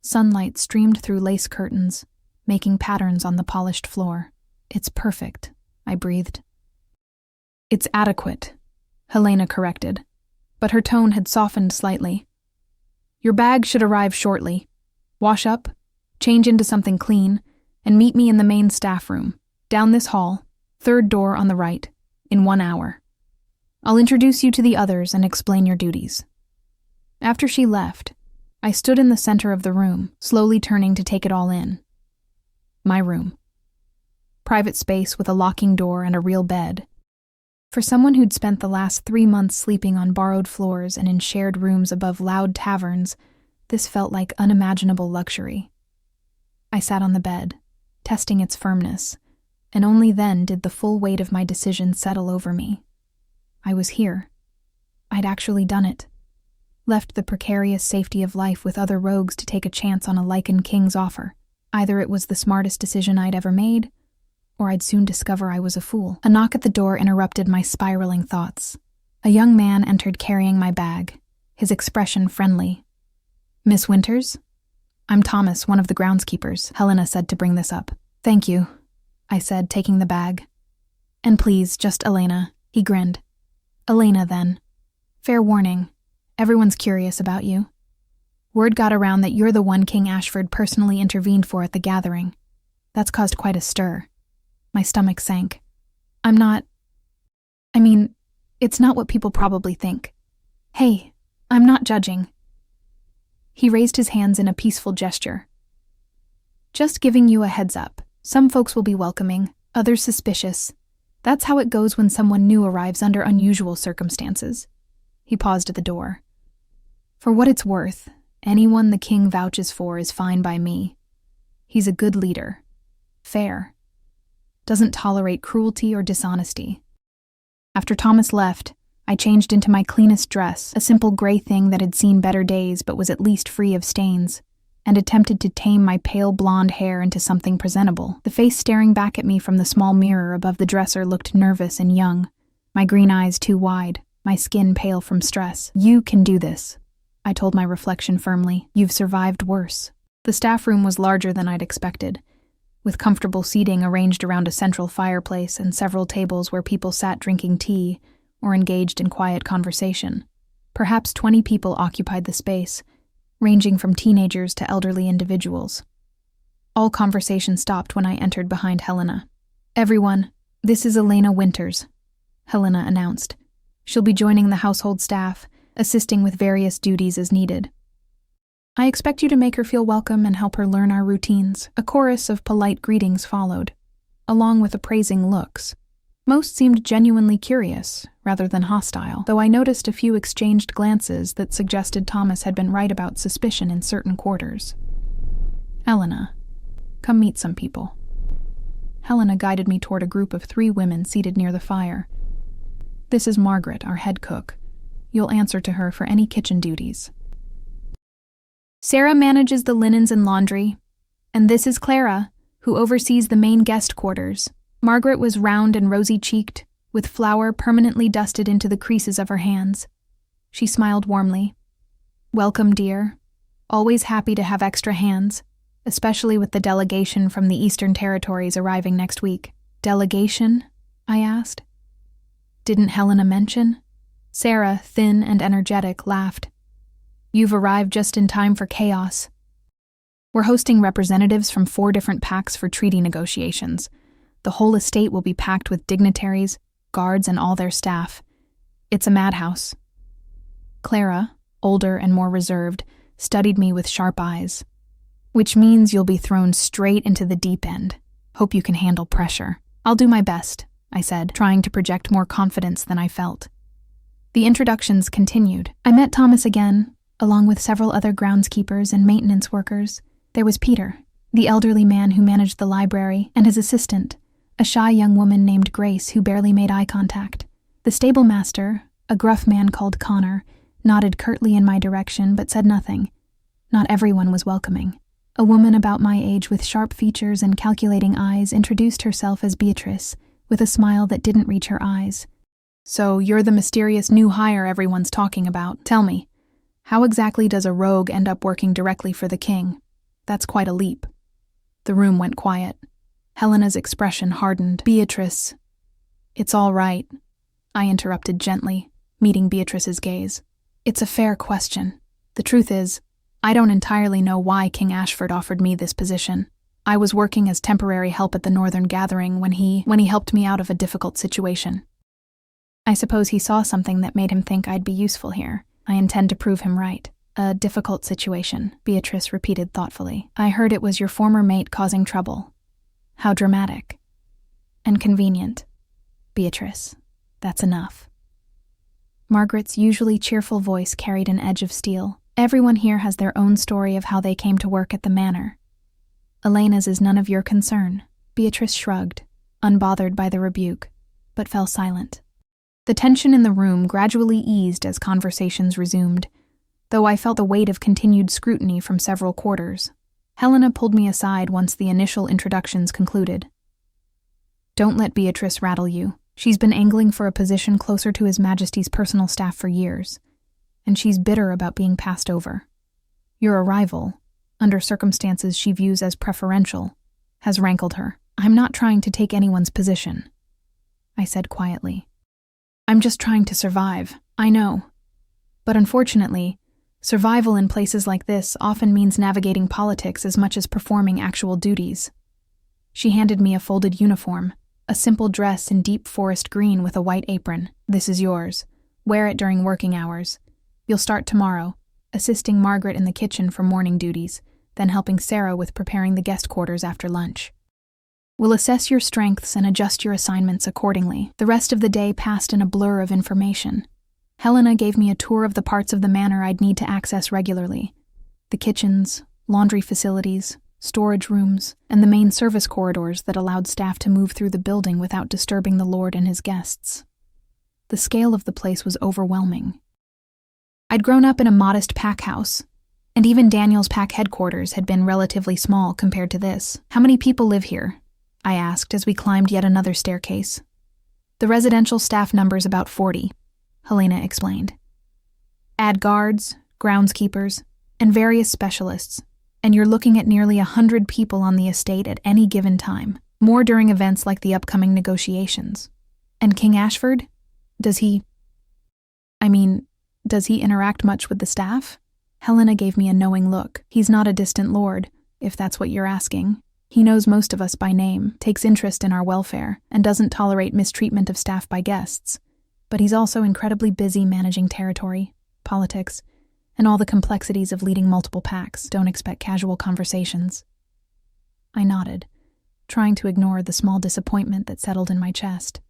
Sunlight streamed through lace curtains, making patterns on the polished floor. "It's perfect," I breathed. "It's adequate," Helena corrected, but her tone had softened slightly. "Your bag should arrive shortly. Wash up, change into something clean, and meet me in the main staff room, down this hall, third door on the right, in 1 hour. I'll introduce you to the others and explain your duties." After she left, I stood in the center of the room, slowly turning to take it all in. My room. Private space with a locking door and a real bed. For someone who'd spent the last 3 months sleeping on borrowed floors and in shared rooms above loud taverns, this felt like unimaginable luxury. I sat on the bed, testing its firmness, and only then did the full weight of my decision settle over me. I was here. I'd actually done it. Left the precarious safety of life with other rogues to take a chance on a Lycan king's offer. Either it was the smartest decision I'd ever made, or I'd soon discover I was a fool. A knock at the door interrupted my spiraling thoughts. A young man entered carrying my bag, his expression friendly. "Miss Winters?" "I'm Thomas, one of the groundskeepers," Helena said to bring this up. "Thank you," I said, taking the bag. "And please, just Elena," he grinned. "Elena, then. Fair warning, everyone's curious about you. Word got around that you're the one King Ashford personally intervened for at the gathering. That's caused quite a stir." My stomach sank. It's not what people probably think. Hey, I'm not judging." He raised his hands in a peaceful gesture. "Just giving you a heads up. Some folks will be welcoming, others suspicious. That's how it goes when someone new arrives under unusual circumstances." He paused at the door. "For what it's worth, anyone the king vouches for is fine by me. He's a good leader. Fair. Doesn't tolerate cruelty or dishonesty." After Thomas left, I changed into my cleanest dress, a simple gray thing that had seen better days but was at least free of stains, and attempted to tame my pale blonde hair into something presentable. The face staring back at me from the small mirror above the dresser looked nervous and young, my green eyes too wide, my skin pale from stress. "You can do this," I told my reflection firmly. "You've survived worse." The staff room was larger than I'd expected, with comfortable seating arranged around a central fireplace and several tables where people sat drinking tea or engaged in quiet conversation. Perhaps 20 people occupied the space, ranging from teenagers to elderly individuals. All conversation stopped when I entered behind Helena. "Everyone, this is Elena Winters," Helena announced. "She'll be joining the household staff, assisting with various duties as needed. I expect you to make her feel welcome and help her learn our routines." A chorus of polite greetings followed, along with appraising looks. Most seemed genuinely curious, rather than hostile, though I noticed a few exchanged glances that suggested Thomas had been right about suspicion in certain quarters. "Helena, come meet some people." Helena guided me toward a group of 3 women seated near the fire. "This is Margaret, our head cook. You'll answer to her for any kitchen duties." "Sarah manages the linens and laundry, and this is Clara, who oversees the main guest quarters." Margaret was round and rosy-cheeked, with flour permanently dusted into the creases of her hands. She smiled warmly. "Welcome, dear. Always happy to have extra hands, especially with the delegation from the Eastern Territories arriving next week." "Delegation?" I asked. "Didn't Helena mention?" Sarah, thin and energetic, laughed. "You've arrived just in time for chaos. We're hosting representatives from 4 different packs for treaty negotiations. The whole estate will be packed with dignitaries, guards, and all their staff. It's a madhouse." Clara, older and more reserved, studied me with sharp eyes. "Which means you'll be thrown straight into the deep end. Hope you can handle pressure." "I'll do my best," I said, trying to project more confidence than I felt. The introductions continued. I met Thomas again, along with several other groundskeepers and maintenance workers. There was Peter, the elderly man who managed the library, and his assistant, a shy young woman named Grace who barely made eye contact. The stable master, a gruff man called Connor, nodded curtly in my direction but said nothing. Not everyone was welcoming. A woman about my age with sharp features and calculating eyes introduced herself as Beatrice, with a smile that didn't reach her eyes. "So you're the mysterious new hire everyone's talking about. Tell me, how exactly does a rogue end up working directly for the king? That's quite a leap." The room went quiet. Helena's expression hardened. "Beatrice." "It's all right," I interrupted gently, meeting Beatrice's gaze. "It's a fair question. The truth is, I don't entirely know why King Ashford offered me this position. I was working as temporary help at the Northern Gathering when he helped me out of a difficult situation. I suppose he saw something that made him think I'd be useful here. I intend to prove him right." "A difficult situation," Beatrice repeated thoughtfully. "I heard it was your former mate causing trouble. How dramatic. And convenient. Beatrice, that's enough." Margaret's usually cheerful voice carried an edge of steel. "Everyone here has their own story of how they came to work at the manor. Elena's is none of your concern." Beatrice shrugged, unbothered by the rebuke, but fell silent. The tension in the room gradually eased as conversations resumed, though I felt the weight of continued scrutiny from several quarters. Helena pulled me aside once the initial introductions concluded. "Don't let Beatrice rattle you. She's been angling for a position closer to His Majesty's personal staff for years, and she's bitter about being passed over. Your arrival, under circumstances she views as preferential, has rankled her. I'm not trying to take anyone's position," I said quietly. "I'm just trying to survive, I know. But unfortunately, survival in places like this often means navigating politics as much as performing actual duties." She handed me a folded uniform, a simple dress in deep forest green with a white apron. "This is yours. Wear it during working hours. You'll start tomorrow, assisting Margaret in the kitchen for morning duties, then helping Sarah with preparing the guest quarters after lunch. We'll assess your strengths and adjust your assignments accordingly." The rest of the day passed in a blur of information. Helena gave me a tour of the parts of the manor I'd need to access regularly: the kitchens, laundry facilities, storage rooms, and the main service corridors that allowed staff to move through the building without disturbing the lord and his guests. The scale of the place was overwhelming. I'd grown up in a modest pack house, and even Daniel's pack headquarters had been relatively small compared to this. "How many people live here?" I asked as we climbed yet another staircase. "The residential staff number's about 40, Helena explained. "Add guards, groundskeepers, and various specialists, and you're looking at nearly 100 people on the estate at any given time, more during events like the upcoming negotiations. And King Ashford? Does he interact much with the staff?" Helena gave me a knowing look. "He's not a distant lord, if that's what you're asking. He knows most of us by name, takes interest in our welfare, and doesn't tolerate mistreatment of staff by guests. But he's also incredibly busy managing territory, politics, and all the complexities of leading multiple packs. Don't expect casual conversations." I nodded, trying to ignore the small disappointment that settled in my chest.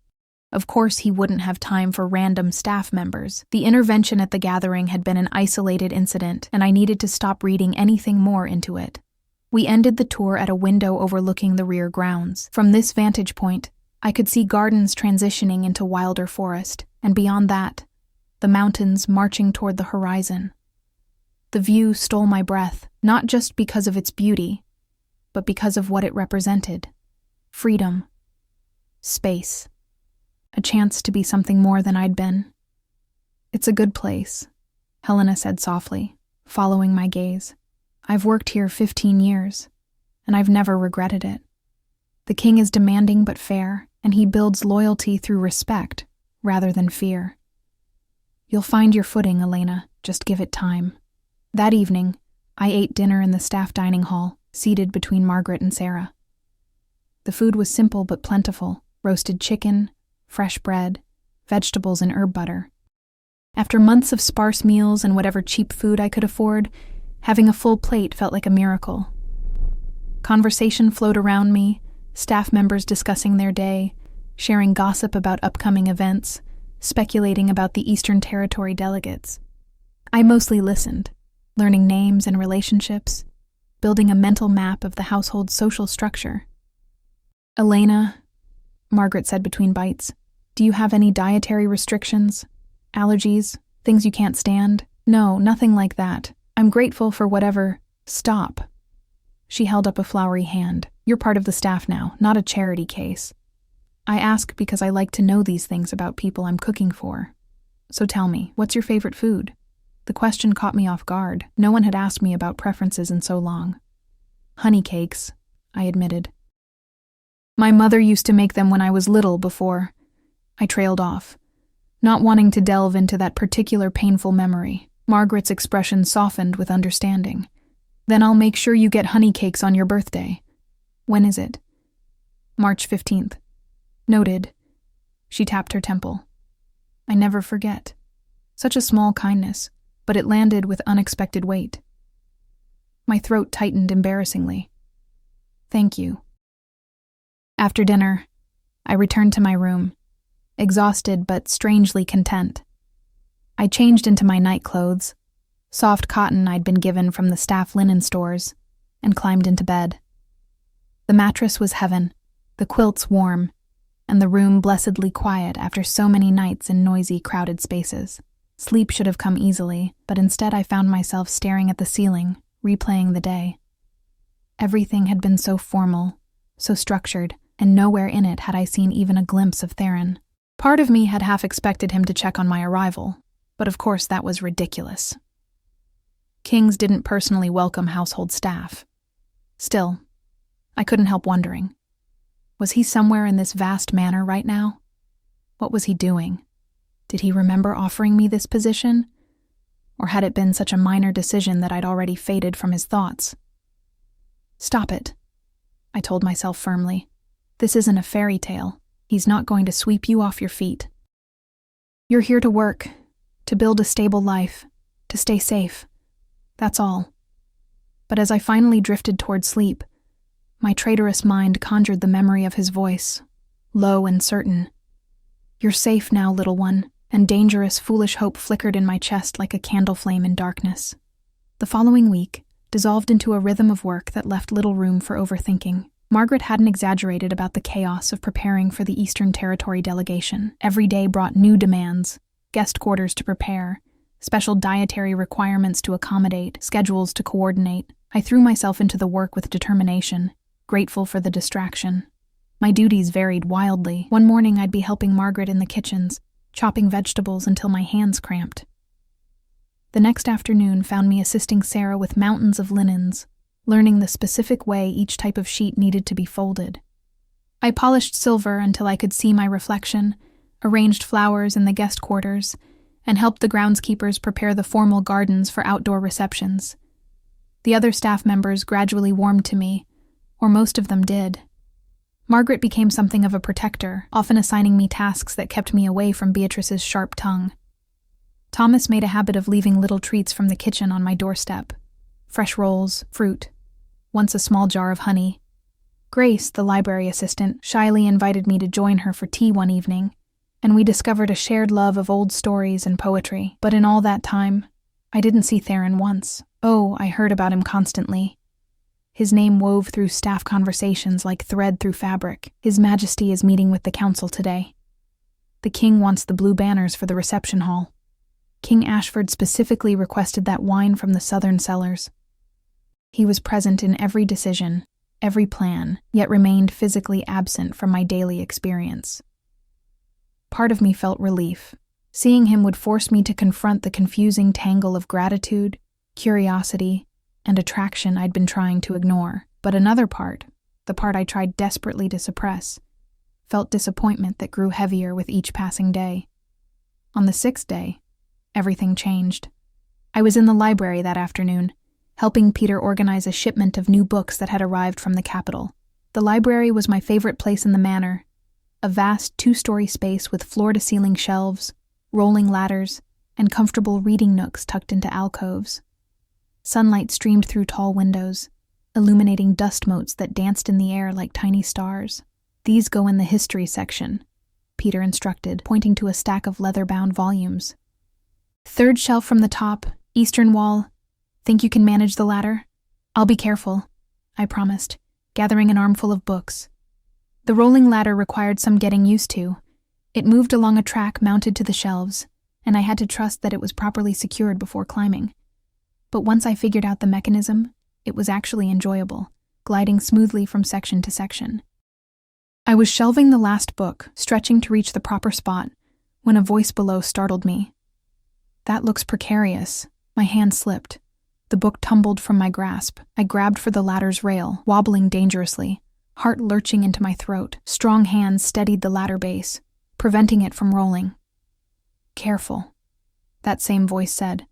Of course, he wouldn't have time for random staff members. The intervention at the gathering had been an isolated incident, and I needed to stop reading anything more into it. We ended the tour at a window overlooking the rear grounds. From this vantage point, I could see gardens transitioning into wilder forest, and beyond that, the mountains marching toward the horizon. The view stole my breath, not just because of its beauty, but because of what it represented. Freedom. Space. A chance to be something more than I'd been. "It's a good place," Helena said softly, following my gaze. "I've worked here 15 years, and I've never regretted it. The king is demanding but fair, and he builds loyalty through respect rather than fear. You'll find your footing, Elena, just give it time." That evening, I ate dinner in the staff dining hall, seated between Margaret and Sarah. The food was simple but plentiful: roasted chicken, fresh bread, vegetables, and herb butter. After months of sparse meals and whatever cheap food I could afford, having a full plate felt like a miracle. Conversation flowed around me, staff members discussing their day, sharing gossip about upcoming events, speculating about the Eastern Territory delegates. I mostly listened, learning names and relationships, building a mental map of the household's social structure. "Elena," Margaret said between bites, "do you have any dietary restrictions? Allergies? Things you can't stand?" "No, nothing like that. I'm grateful for whatever—" "Stop." She held up a flowery hand. "You're part of the staff now, not a charity case. I ask because I like to know these things about people I'm cooking for. So tell me, what's your favorite food?" The question caught me off guard. No one had asked me about preferences in so long. "Honey cakes," I admitted. "My mother used to make them when I was little before—" I trailed off, not wanting to delve into that particular painful memory. Margaret's expression softened with understanding. "Then I'll make sure you get honey cakes on your birthday." "When is it?" "March 15th. "Noted." She tapped her temple. "I never forget." Such a small kindness, but it landed with unexpected weight. My throat tightened embarrassingly. "Thank you." After dinner, I returned to my room, exhausted but strangely content. I changed into my night clothes, soft cotton I'd been given from the staff linen stores, and climbed into bed. The mattress was heaven, the quilts warm, and the room blessedly quiet after so many nights in noisy, crowded spaces. Sleep should have come easily, but instead I found myself staring at the ceiling, replaying the day. Everything had been so formal, so structured, and nowhere in it had I seen even a glimpse of Theron. Part of me had half expected him to check on my arrival, but of course that was ridiculous. Kings didn't personally welcome household staff. Still, I couldn't help wondering. Was he somewhere in this vast manor right now? What was he doing? Did he remember offering me this position? Or had it been such a minor decision that I'd already faded from his thoughts? "Stop it," I told myself firmly. "This isn't a fairy tale. He's not going to sweep you off your feet. You're here to work, to build a stable life, to stay safe. That's all." But as I finally drifted toward sleep, my traitorous mind conjured the memory of his voice, low and certain. "You're safe now, little one," and dangerous, foolish hope flickered in my chest like a candle flame in darkness. The following week dissolved into a rhythm of work that left little room for overthinking. Margaret hadn't exaggerated about the chaos of preparing for the Eastern Territory delegation. Every day brought new demands, guest quarters to prepare, special dietary requirements to accommodate, schedules to coordinate. I threw myself into the work with determination, grateful for the distraction. My duties varied wildly. One morning I'd be helping Margaret in the kitchens, chopping vegetables until my hands cramped. The next afternoon found me assisting Sarah with mountains of linens, learning the specific way each type of sheet needed to be folded. I polished silver until I could see my reflection, arranged flowers in the guest quarters, and helped the groundskeepers prepare the formal gardens for outdoor receptions. The other staff members gradually warmed to me, or most of them did. Margaret became something of a protector, often assigning me tasks that kept me away from Beatrice's sharp tongue. Thomas made a habit of leaving little treats from the kitchen on my doorstep. Fresh rolls, fruit, once a small jar of honey. Grace, the library assistant, shyly invited me to join her for tea one evening, and we discovered a shared love of old stories and poetry. But in all that time, I didn't see Theron once. Oh, I heard about him constantly. His name wove through staff conversations like thread through fabric. His Majesty is meeting with the council today. The king wants the blue banners for the reception hall. King Ashford specifically requested that wine from the southern cellars. He was present in every decision, every plan, yet remained physically absent from my daily experience. Part of me felt relief. Seeing him would force me to confront the confusing tangle of gratitude, curiosity, and attraction I'd been trying to ignore. But another part, the part I tried desperately to suppress, felt disappointment that grew heavier with each passing day. On the 6th day, everything changed. I was in the library that afternoon, helping Peter organize a shipment of new books that had arrived from the capital. The library was my favorite place in the manor, a vast 2-story space with floor-to-ceiling shelves, rolling ladders, and comfortable reading nooks tucked into alcoves. Sunlight streamed through tall windows, illuminating dust motes that danced in the air like tiny stars. "These go in the history section," Peter instructed, pointing to a stack of leather-bound volumes. "Third shelf from the top, eastern wall. Think you can manage the ladder?" "I'll be careful," I promised, gathering an armful of books. The rolling ladder required some getting used to. It moved along a track mounted to the shelves, and I had to trust that it was properly secured before climbing. But once I figured out the mechanism, it was actually enjoyable, gliding smoothly from section to section. I was shelving the last book, stretching to reach the proper spot, when a voice below startled me. "That looks precarious." My hand slipped. The book tumbled from my grasp. I grabbed for the ladder's rail, wobbling dangerously, heart lurching into my throat. Strong hands steadied the ladder base, preventing it from rolling. "Careful," that same voice said,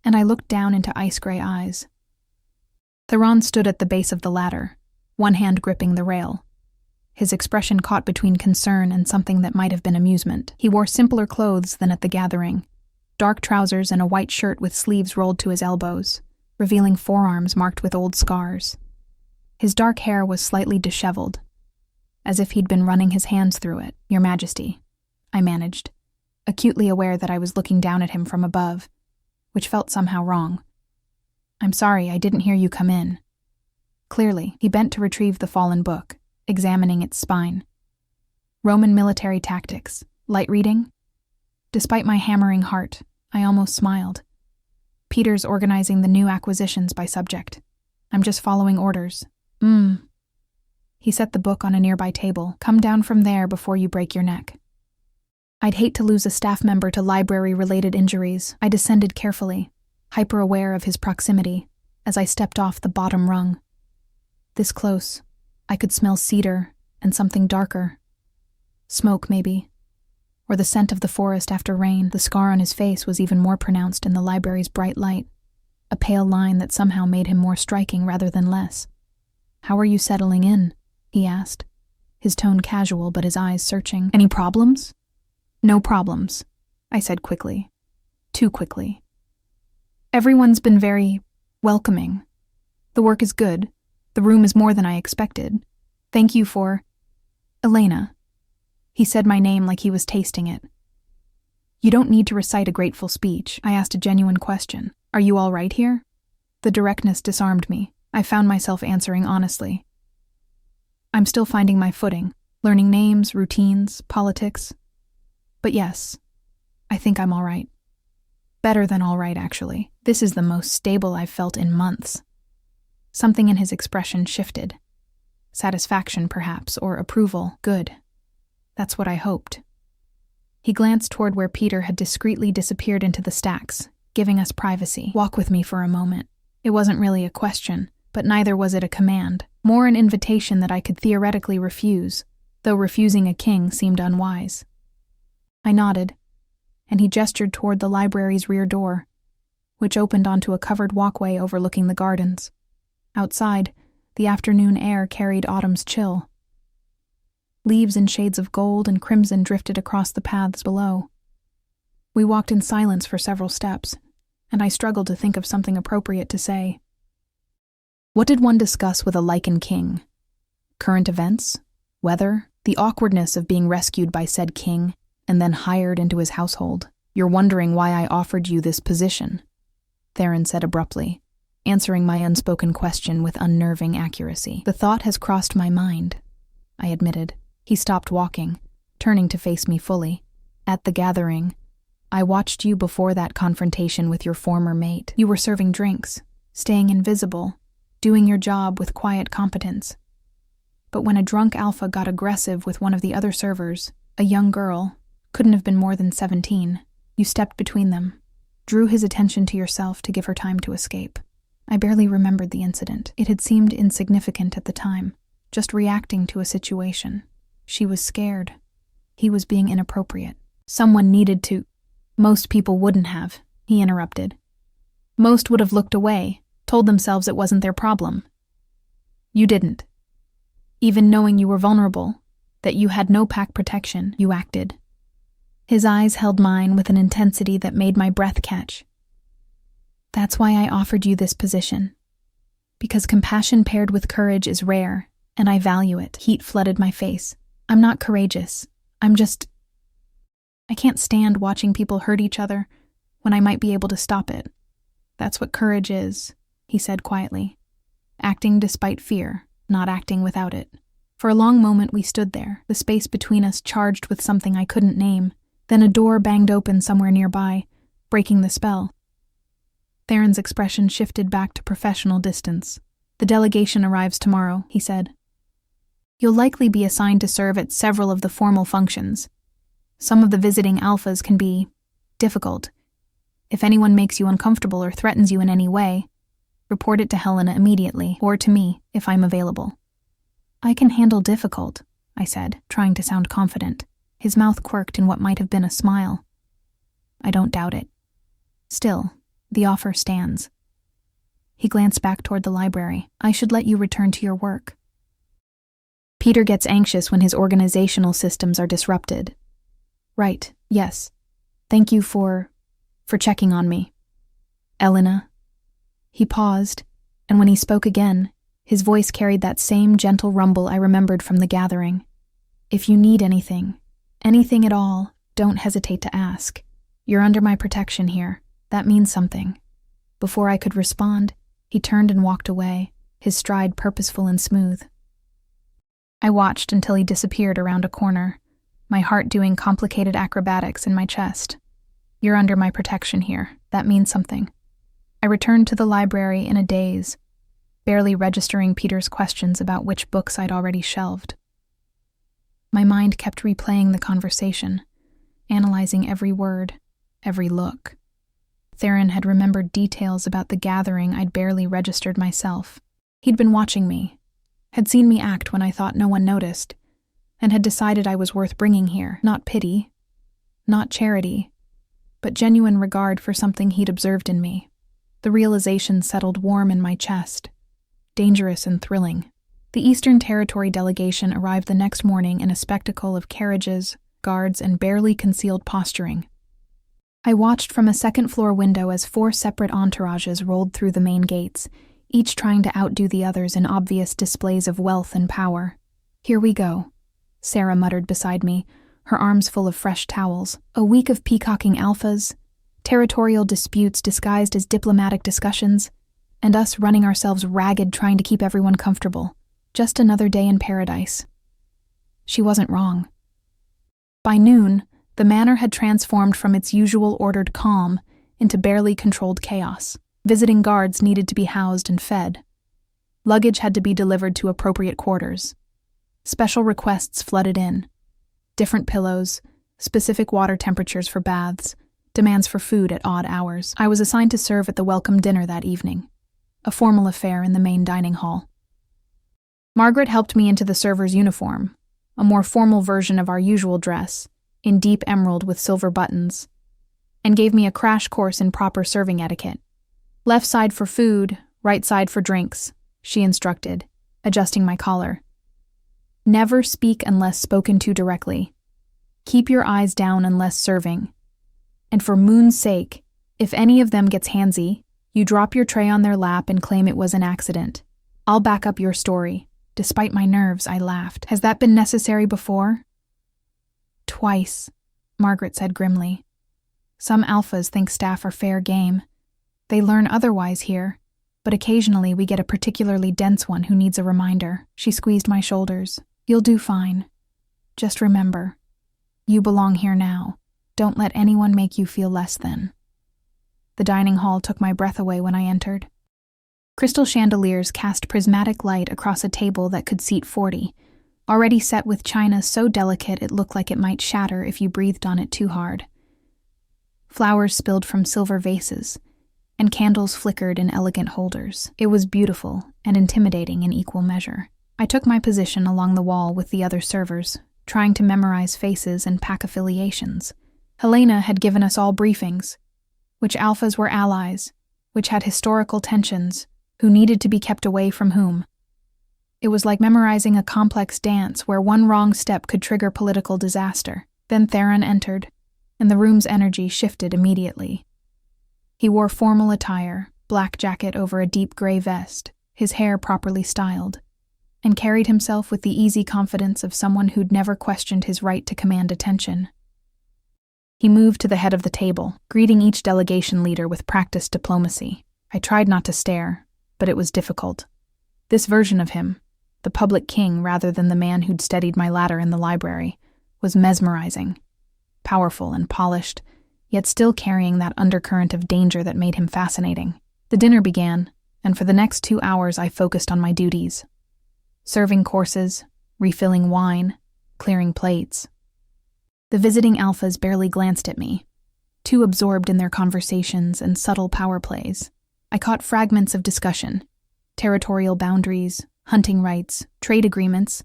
and I looked down into ice-gray eyes. Theron stood at the base of the ladder, one hand gripping the rail. His expression caught between concern and something that might have been amusement. He wore simpler clothes than at the gathering, dark trousers and a white shirt with sleeves rolled to his elbows, revealing forearms marked with old scars. His dark hair was slightly disheveled, as if he'd been running his hands through it. "Your Majesty," I managed, acutely aware that I was looking down at him from above, which felt somehow wrong. "I'm sorry, I didn't hear you come in." Clearly, he bent to retrieve the fallen book, examining its spine. "Roman military tactics. Light reading?" Despite my hammering heart, I almost smiled. "Peter's organizing the new acquisitions by subject. I'm just following orders." He set the book on a nearby table. "Come down from there before you break your neck." I'd hate to lose a staff member to library-related injuries. I descended carefully, hyper-aware of his proximity, as I stepped off the bottom rung. This close, I could smell cedar and something darker. Smoke, maybe. Or the scent of the forest after rain. The scar on his face was even more pronounced in the library's bright light, a pale line that somehow made him more striking rather than less. "How are you settling in?" he asked, his tone casual but his eyes searching. "Any problems?" "No problems," I said quickly. Too quickly. "Everyone's been very welcoming. The work is good. The room is more than I expected. Thank you for—" "Elena." He said my name like he was tasting it. "You don't need to recite a grateful speech." I asked a genuine question. "Are you all right here?" The directness disarmed me. I found myself answering honestly. "I'm still finding my footing, learning names, routines, politics. But yes, I think I'm all right. Better than all right, actually. This is the most stable I've felt in months." Something in his expression shifted. Satisfaction, perhaps, or approval. Good. That's what I hoped. He glanced toward where Peter had discreetly disappeared into the stacks, giving us privacy. "Walk with me for a moment." It wasn't really a question, but neither was it a command. More an invitation that I could theoretically refuse, though refusing a king seemed unwise. I nodded, and he gestured toward the library's rear door, which opened onto a covered walkway overlooking the gardens. Outside, the afternoon air carried autumn's chill. Leaves in shades of gold and crimson drifted across the paths below. We walked in silence for several steps, and I struggled to think of something appropriate to say. What did one discuss with a Lycan king? Current events? Weather? The awkwardness of being rescued by said king? and then hired into his household. You're wondering why I offered you this position, Theron said abruptly, answering my unspoken question with unnerving accuracy. The thought has crossed my mind, I admitted. He stopped walking, turning to face me fully. At the gathering, I watched you before that confrontation with your former mate. You were serving drinks, staying invisible, doing your job with quiet competence. But when a drunk alpha got aggressive with one of the other servers, a young girl, couldn't have been more than 17, you stepped between them, drew his attention to yourself to give her time to escape. I barely remembered the incident. It had seemed insignificant at the time, just reacting to a situation. She was scared. He was being inappropriate. Someone needed to— Most people wouldn't have, he interrupted. Most would have looked away, told themselves it wasn't their problem. You didn't. Even knowing you were vulnerable, that you had no pack protection, you acted. His eyes held mine with an intensity that made my breath catch. That's why I offered you this position. Because compassion paired with courage is rare, and I value it. Heat flooded my face. I'm not courageous. I can't stand watching people hurt each other when I might be able to stop it. That's what courage is, he said quietly. Acting despite fear, not acting without it. For a long moment we stood there, the space between us charged with something I couldn't name. Then a door banged open somewhere nearby, breaking the spell. Theron's expression shifted back to professional distance. The delegation arrives tomorrow, he said. You'll likely be assigned to serve at several of the formal functions. Some of the visiting alphas can be difficult. If anyone makes you uncomfortable or threatens you in any way, report it to Helena immediately, or to me, if I'm available. I can handle difficult, I said, trying to sound confident. His mouth quirked in what might have been a smile. I don't doubt it. Still, the offer stands. He glanced back toward the library. I should let you return to your work. Peter gets anxious when his organizational systems are disrupted. Right, yes. Thank you for checking on me. Elena. He paused, and when he spoke again, his voice carried that same gentle rumble I remembered from the gathering. If you need anything at all, don't hesitate to ask. You're under my protection here. That means something. Before I could respond, he turned and walked away, his stride purposeful and smooth. I watched until he disappeared around a corner, my heart doing complicated acrobatics in my chest. You're under my protection here. That means something. I returned to the library in a daze, barely registering Peter's questions about which books I'd already shelved. My mind kept replaying the conversation, analyzing every word, every look. Theron had remembered details about the gathering I'd barely registered myself. He'd been watching me, had seen me act when I thought no one noticed, and had decided I was worth bringing here. Not pity, not charity, but genuine regard for something he'd observed in me. The realization settled warm in my chest, dangerous and thrilling. The Eastern Territory delegation arrived the next morning in a spectacle of carriages, guards, and barely concealed posturing. I watched from a second-floor window as 4 separate entourages rolled through the main gates, each trying to outdo the others in obvious displays of wealth and power. Here we go, Sarah muttered beside me, her arms full of fresh towels. A week of peacocking alphas, territorial disputes disguised as diplomatic discussions, and us running ourselves ragged trying to keep everyone comfortable. Just another day in paradise. She wasn't wrong. By noon, the manor had transformed from its usual ordered calm into barely controlled chaos. Visiting guards needed to be housed and fed. Luggage had to be delivered to appropriate quarters. Special requests flooded in. Different pillows, specific water temperatures for baths, demands for food at odd hours. I was assigned to serve at the welcome dinner that evening, a formal affair in the main dining hall. Margaret helped me into the server's uniform, a more formal version of our usual dress, in deep emerald with silver buttons, and gave me a crash course in proper serving etiquette. Left side for food, right side for drinks, she instructed, adjusting my collar. Never speak unless spoken to directly. Keep your eyes down unless serving. And for Moon's sake, if any of them gets handsy, you drop your tray on their lap and claim it was an accident. I'll back up your story. Despite my nerves, I laughed. Has that been necessary before? Twice. Margaret said grimly. Some alphas think staff are fair game. They learn otherwise here, but occasionally we get a particularly dense one who needs a reminder. She squeezed my shoulders. You'll do fine. Just remember, you belong here now. Don't let anyone make you feel less than. The dining hall took my breath away when I entered. Crystal chandeliers cast prismatic light across a table that could seat 40, already set with china so delicate it looked like it might shatter if you breathed on it too hard. Flowers spilled from silver vases, and candles flickered in elegant holders. It was beautiful and intimidating in equal measure. I took my position along the wall with the other servers, trying to memorize faces and pack affiliations. Helena had given us all briefings. Which alphas were allies, which had historical tensions, who needed to be kept away from whom. It was like memorizing a complex dance where one wrong step could trigger political disaster. Then Theron entered, and the room's energy shifted immediately. He wore formal attire, black jacket over a deep gray vest, his hair properly styled, and carried himself with the easy confidence of someone who'd never questioned his right to command attention. He moved to the head of the table, greeting each delegation leader with practiced diplomacy. I tried not to stare, but it was difficult. This version of him, the public king rather than the man who'd steadied my ladder in the library, was mesmerizing, powerful and polished, yet still carrying that undercurrent of danger that made him fascinating. The dinner began, and for the next 2 hours I focused on my duties. Serving courses, refilling wine, clearing plates. The visiting alphas barely glanced at me, too absorbed in their conversations and subtle power plays. I caught fragments of discussion, territorial boundaries, hunting rights, trade agreements,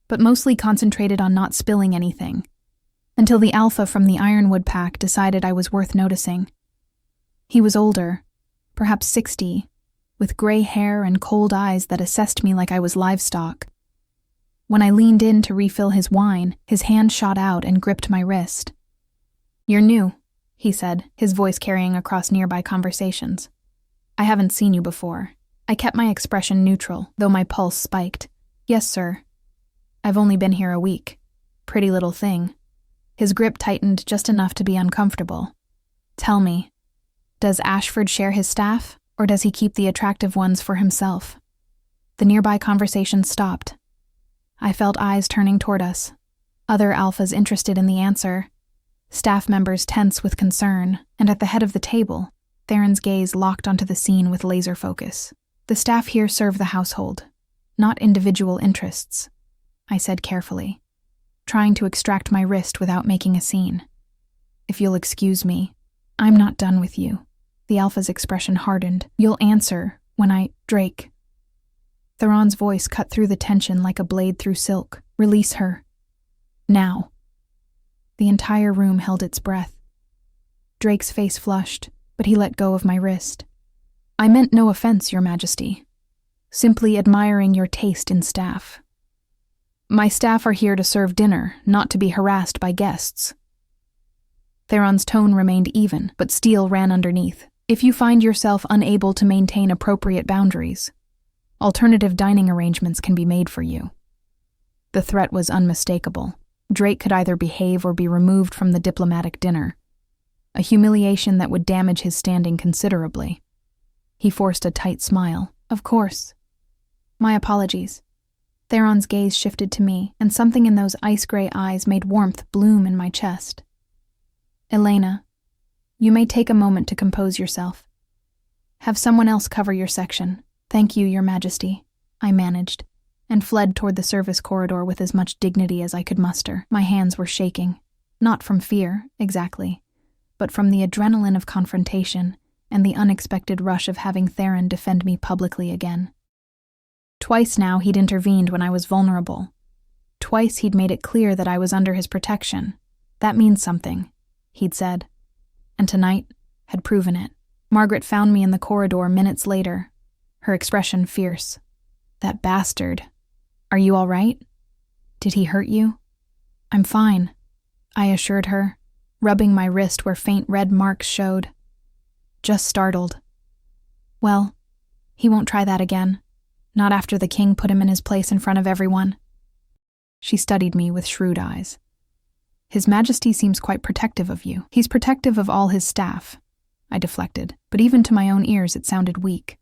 but mostly concentrated on not spilling anything, until the alpha from the Ironwood pack decided I was worth noticing. He was older, perhaps 60, with gray hair and cold eyes that assessed me like I was livestock. When I leaned in to refill his wine, his hand shot out and gripped my wrist. "You're new," he said, his voice carrying across nearby conversations. "I haven't seen you before." I kept my expression neutral, though my pulse spiked. "Yes, sir. I've only been here a week. Pretty little thing." His grip tightened just enough to be uncomfortable. "Tell me, does Ashford share his staff, or does he keep the attractive ones for himself?" The nearby conversation stopped. I felt eyes turning toward us, other alphas interested in the answer, staff members tense with concern, and at the head of the table, Theron's gaze locked onto the scene with laser focus. "The staff here serve the household, not individual interests," I said carefully, trying to extract my wrist without making a scene. "If you'll excuse me, I'm not done with you." The alpha's expression hardened. "You'll answer when Drake." Theron's voice cut through the tension like a blade through silk. "Release her. Now." The entire room held its breath. Drake's face flushed, but he let go of my wrist. "I meant no offense, Your Majesty. Simply admiring your taste in staff. My staff are here to serve dinner, not to be harassed by guests." Theron's tone remained even, but steel ran underneath. "If you find yourself unable to maintain appropriate boundaries, alternative dining arrangements can be made for you." The threat was unmistakable. Drake could either behave or be removed from the diplomatic dinner, a humiliation that would damage his standing considerably. He forced a tight smile. "Of course. My apologies." Theron's gaze shifted to me, and something in those ice-gray eyes made warmth bloom in my chest. "Elena, you may take a moment to compose yourself. Have someone else cover your section." "Thank you, Your Majesty," I managed, and fled toward the service corridor with as much dignity as I could muster. My hands were shaking, not from fear, exactly, but from the adrenaline of confrontation and the unexpected rush of having Theron defend me publicly again. Twice now he'd intervened when I was vulnerable. Twice he'd made it clear that I was under his protection. "That means something," he'd said, and tonight had proven it. Margaret found me in the corridor minutes later, her expression fierce. "That bastard. Are you all right? Did he hurt you?" "I'm fine," I assured her, rubbing my wrist where faint red marks showed. "Just startled." "Well, he won't try that again. Not after the king put him in his place in front of everyone." She studied me with shrewd eyes. His Majesty seems quite protective of you. He's protective of all his staff, I deflected, but even to my own ears it sounded weak.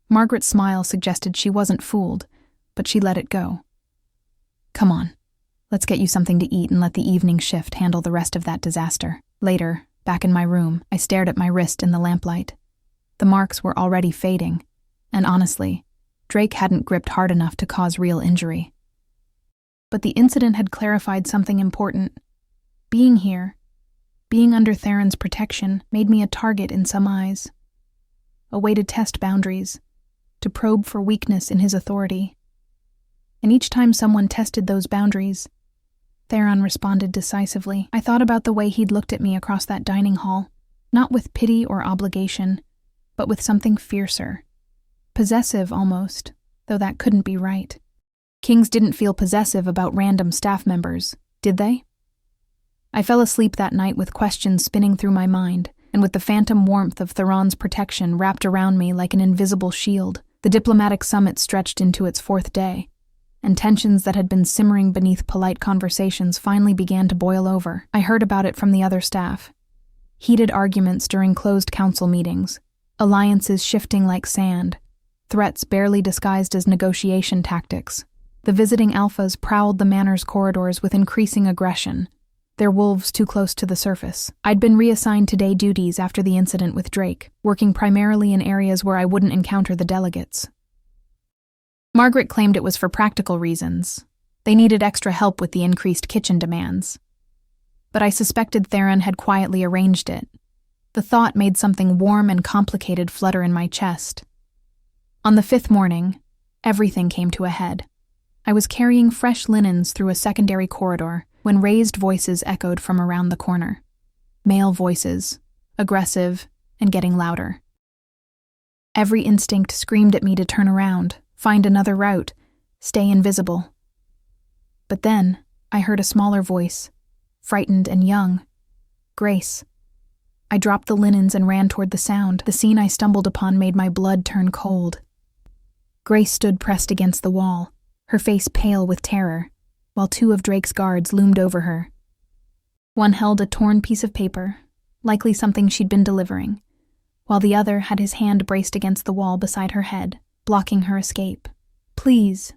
Margaret's smile suggested she wasn't fooled, but she let it go. Come on, let's get you something to eat and let the evening shift handle the rest of that disaster. Later, back in my room, I stared at my wrist in the lamplight. The marks were already fading, and honestly, Drake hadn't gripped hard enough to cause real injury. But the incident had clarified something important. Being here, being under Theron's protection, made me a target in some eyes. A way to test boundaries, to probe for weakness in his authority. And each time someone tested those boundaries, Theron responded decisively. I thought about the way he'd looked at me across that dining hall, not with pity or obligation, but with something fiercer. Possessive, almost, though that couldn't be right. Kings didn't feel possessive about random staff members, did they? I fell asleep that night with questions spinning through my mind, and with the phantom warmth of Theron's protection wrapped around me like an invisible shield. The diplomatic summit stretched into its 4th day, and tensions that had been simmering beneath polite conversations finally began to boil over. I heard about it from the other staff. Heated arguments during closed council meetings, alliances shifting like sand, threats barely disguised as negotiation tactics. The visiting alphas prowled the manor's corridors with increasing aggression, their wolves too close to the surface. I'd been reassigned to day duties after the incident with Drake, working primarily in areas where I wouldn't encounter the delegates. Margaret claimed it was for practical reasons. They needed extra help with the increased kitchen demands. But I suspected Theron had quietly arranged it. The thought made something warm and complicated flutter in my chest. On the 5th morning, everything came to a head. I was carrying fresh linens through a secondary corridor when raised voices echoed from around the corner. Male voices, aggressive and getting louder. Every instinct screamed at me to turn around, find another route, stay invisible. But then, I heard a smaller voice, frightened and young. Grace. I dropped the linens and ran toward the sound. The scene I stumbled upon made my blood turn cold. Grace stood pressed against the wall, her face pale with terror, while 2 of Drake's guards loomed over her. One held a torn piece of paper, likely something she'd been delivering, while the other had his hand braced against the wall beside her head, blocking her escape. Please,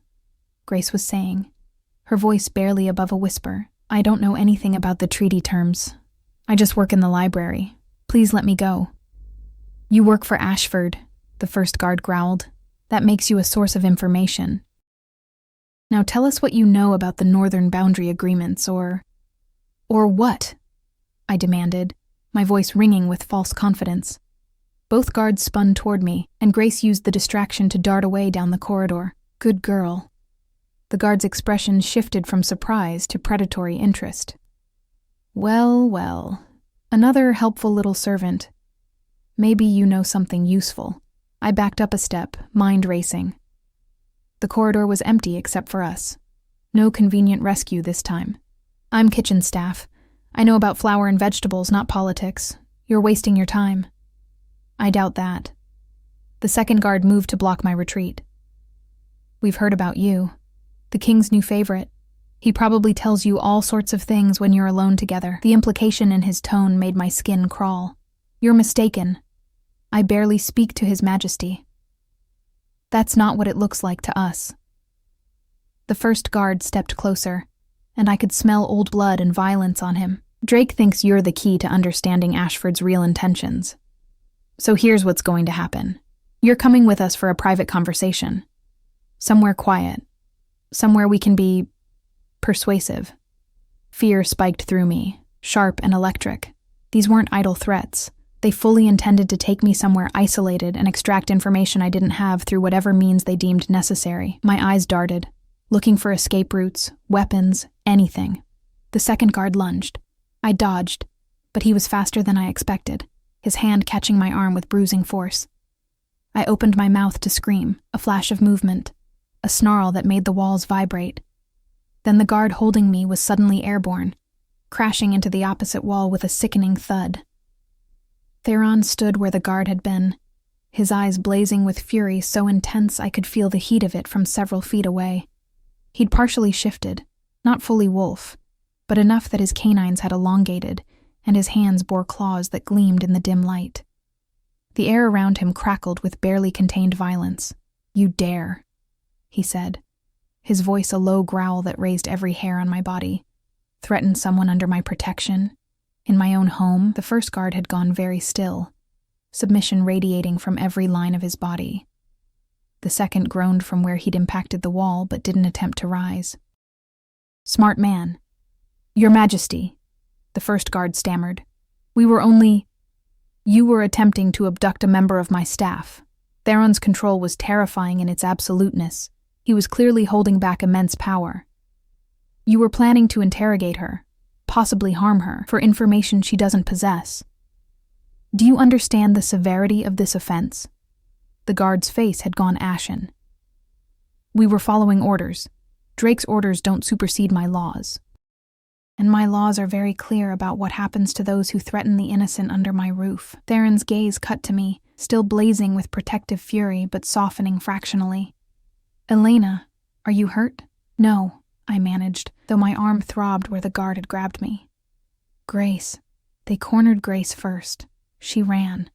Grace was saying, her voice barely above a whisper. I don't know anything about the treaty terms. I just work in the library. Please let me go. You work for Ashford, the first guard growled. That makes you a source of information. Now tell us what you know about the Northern Boundary Agreements, or what? I demanded, my voice ringing with false confidence. Both guards spun toward me, and Grace used the distraction to dart away down the corridor. Good girl. The guard's expression shifted from surprise to predatory interest. Well, another helpful little servant. Maybe you know something useful. I backed up a step, mind racing. The corridor was empty except for us. No convenient rescue this time. I'm kitchen staff. I know about flour and vegetables, not politics. You're wasting your time. I doubt that. The second guard moved to block my retreat. We've heard about you. The king's new favorite. He probably tells you all sorts of things when you're alone together. The implication in his tone made my skin crawl. You're mistaken. I barely speak to His Majesty. That's not what it looks like to us. The first guard stepped closer, and I could smell old blood and violence on him. Drake thinks you're the key to understanding Ashford's real intentions. So here's what's going to happen. You're coming with us for a private conversation. Somewhere quiet. Somewhere we can be persuasive. Fear spiked through me, sharp and electric. These weren't idle threats. They fully intended to take me somewhere isolated and extract information I didn't have through whatever means they deemed necessary. My eyes darted, looking for escape routes, weapons, anything. The second guard lunged. I dodged, but he was faster than I expected, his hand catching my arm with bruising force. I opened my mouth to scream, a flash of movement, a snarl that made the walls vibrate. Then the guard holding me was suddenly airborne, crashing into the opposite wall with a sickening thud. Theron stood where the guard had been, his eyes blazing with fury so intense I could feel the heat of it from several feet away. He'd partially shifted, not fully wolf, but enough that his canines had elongated and his hands bore claws that gleamed in the dim light. The air around him crackled with barely contained violence. "You dare," he said, his voice a low growl that raised every hair on my body. "Threaten someone under my protection? In my own home?" The first guard had gone very still, submission radiating from every line of his body. The second groaned from where he'd impacted the wall but didn't attempt to rise. "Smart man." "Your Majesty," the first guard stammered. "You were attempting to abduct a member of my staff." Theron's control was terrifying in its absoluteness. He was clearly holding back immense power. "You were planning to interrogate her, possibly harm her, for information she doesn't possess. Do you understand the severity of this offense?" The guard's face had gone ashen. "We were following orders. Drake's orders don't supersede my laws. And my laws are very clear about what happens to those who threaten the innocent under my roof." Theron's gaze cut to me, still blazing with protective fury but softening fractionally. "Elena, are you hurt?" "No," I managed, though my arm throbbed where the guard had grabbed me. "Grace. They cornered Grace first. She ran.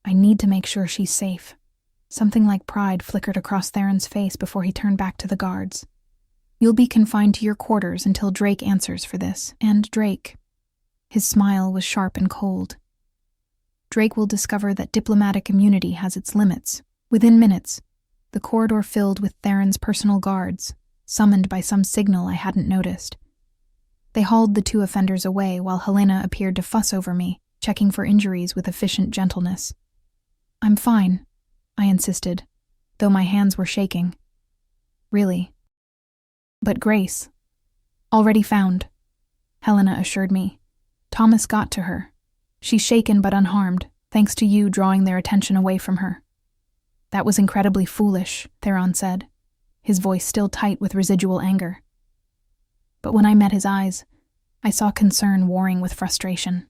I need to make sure she's safe." Something like pride flickered across Theron's face before he turned back to the guards. "You'll be confined to your quarters until Drake answers for this. And Drake." His smile was sharp and cold. "Drake will discover that diplomatic immunity has its limits." Within minutes, the corridor filled with Theron's personal guards, summoned by some signal I hadn't noticed. They hauled the two offenders away while Helena appeared to fuss over me, checking for injuries with efficient gentleness. "I'm fine," I insisted, though my hands were shaking. "Really?" "But Grace." "Already found," Helena assured me. "Thomas got to her. She's shaken but unharmed, thanks to you drawing their attention away from her." "That was incredibly foolish," Theron said, his voice still tight with residual anger. But when I met his eyes, I saw concern warring with frustration.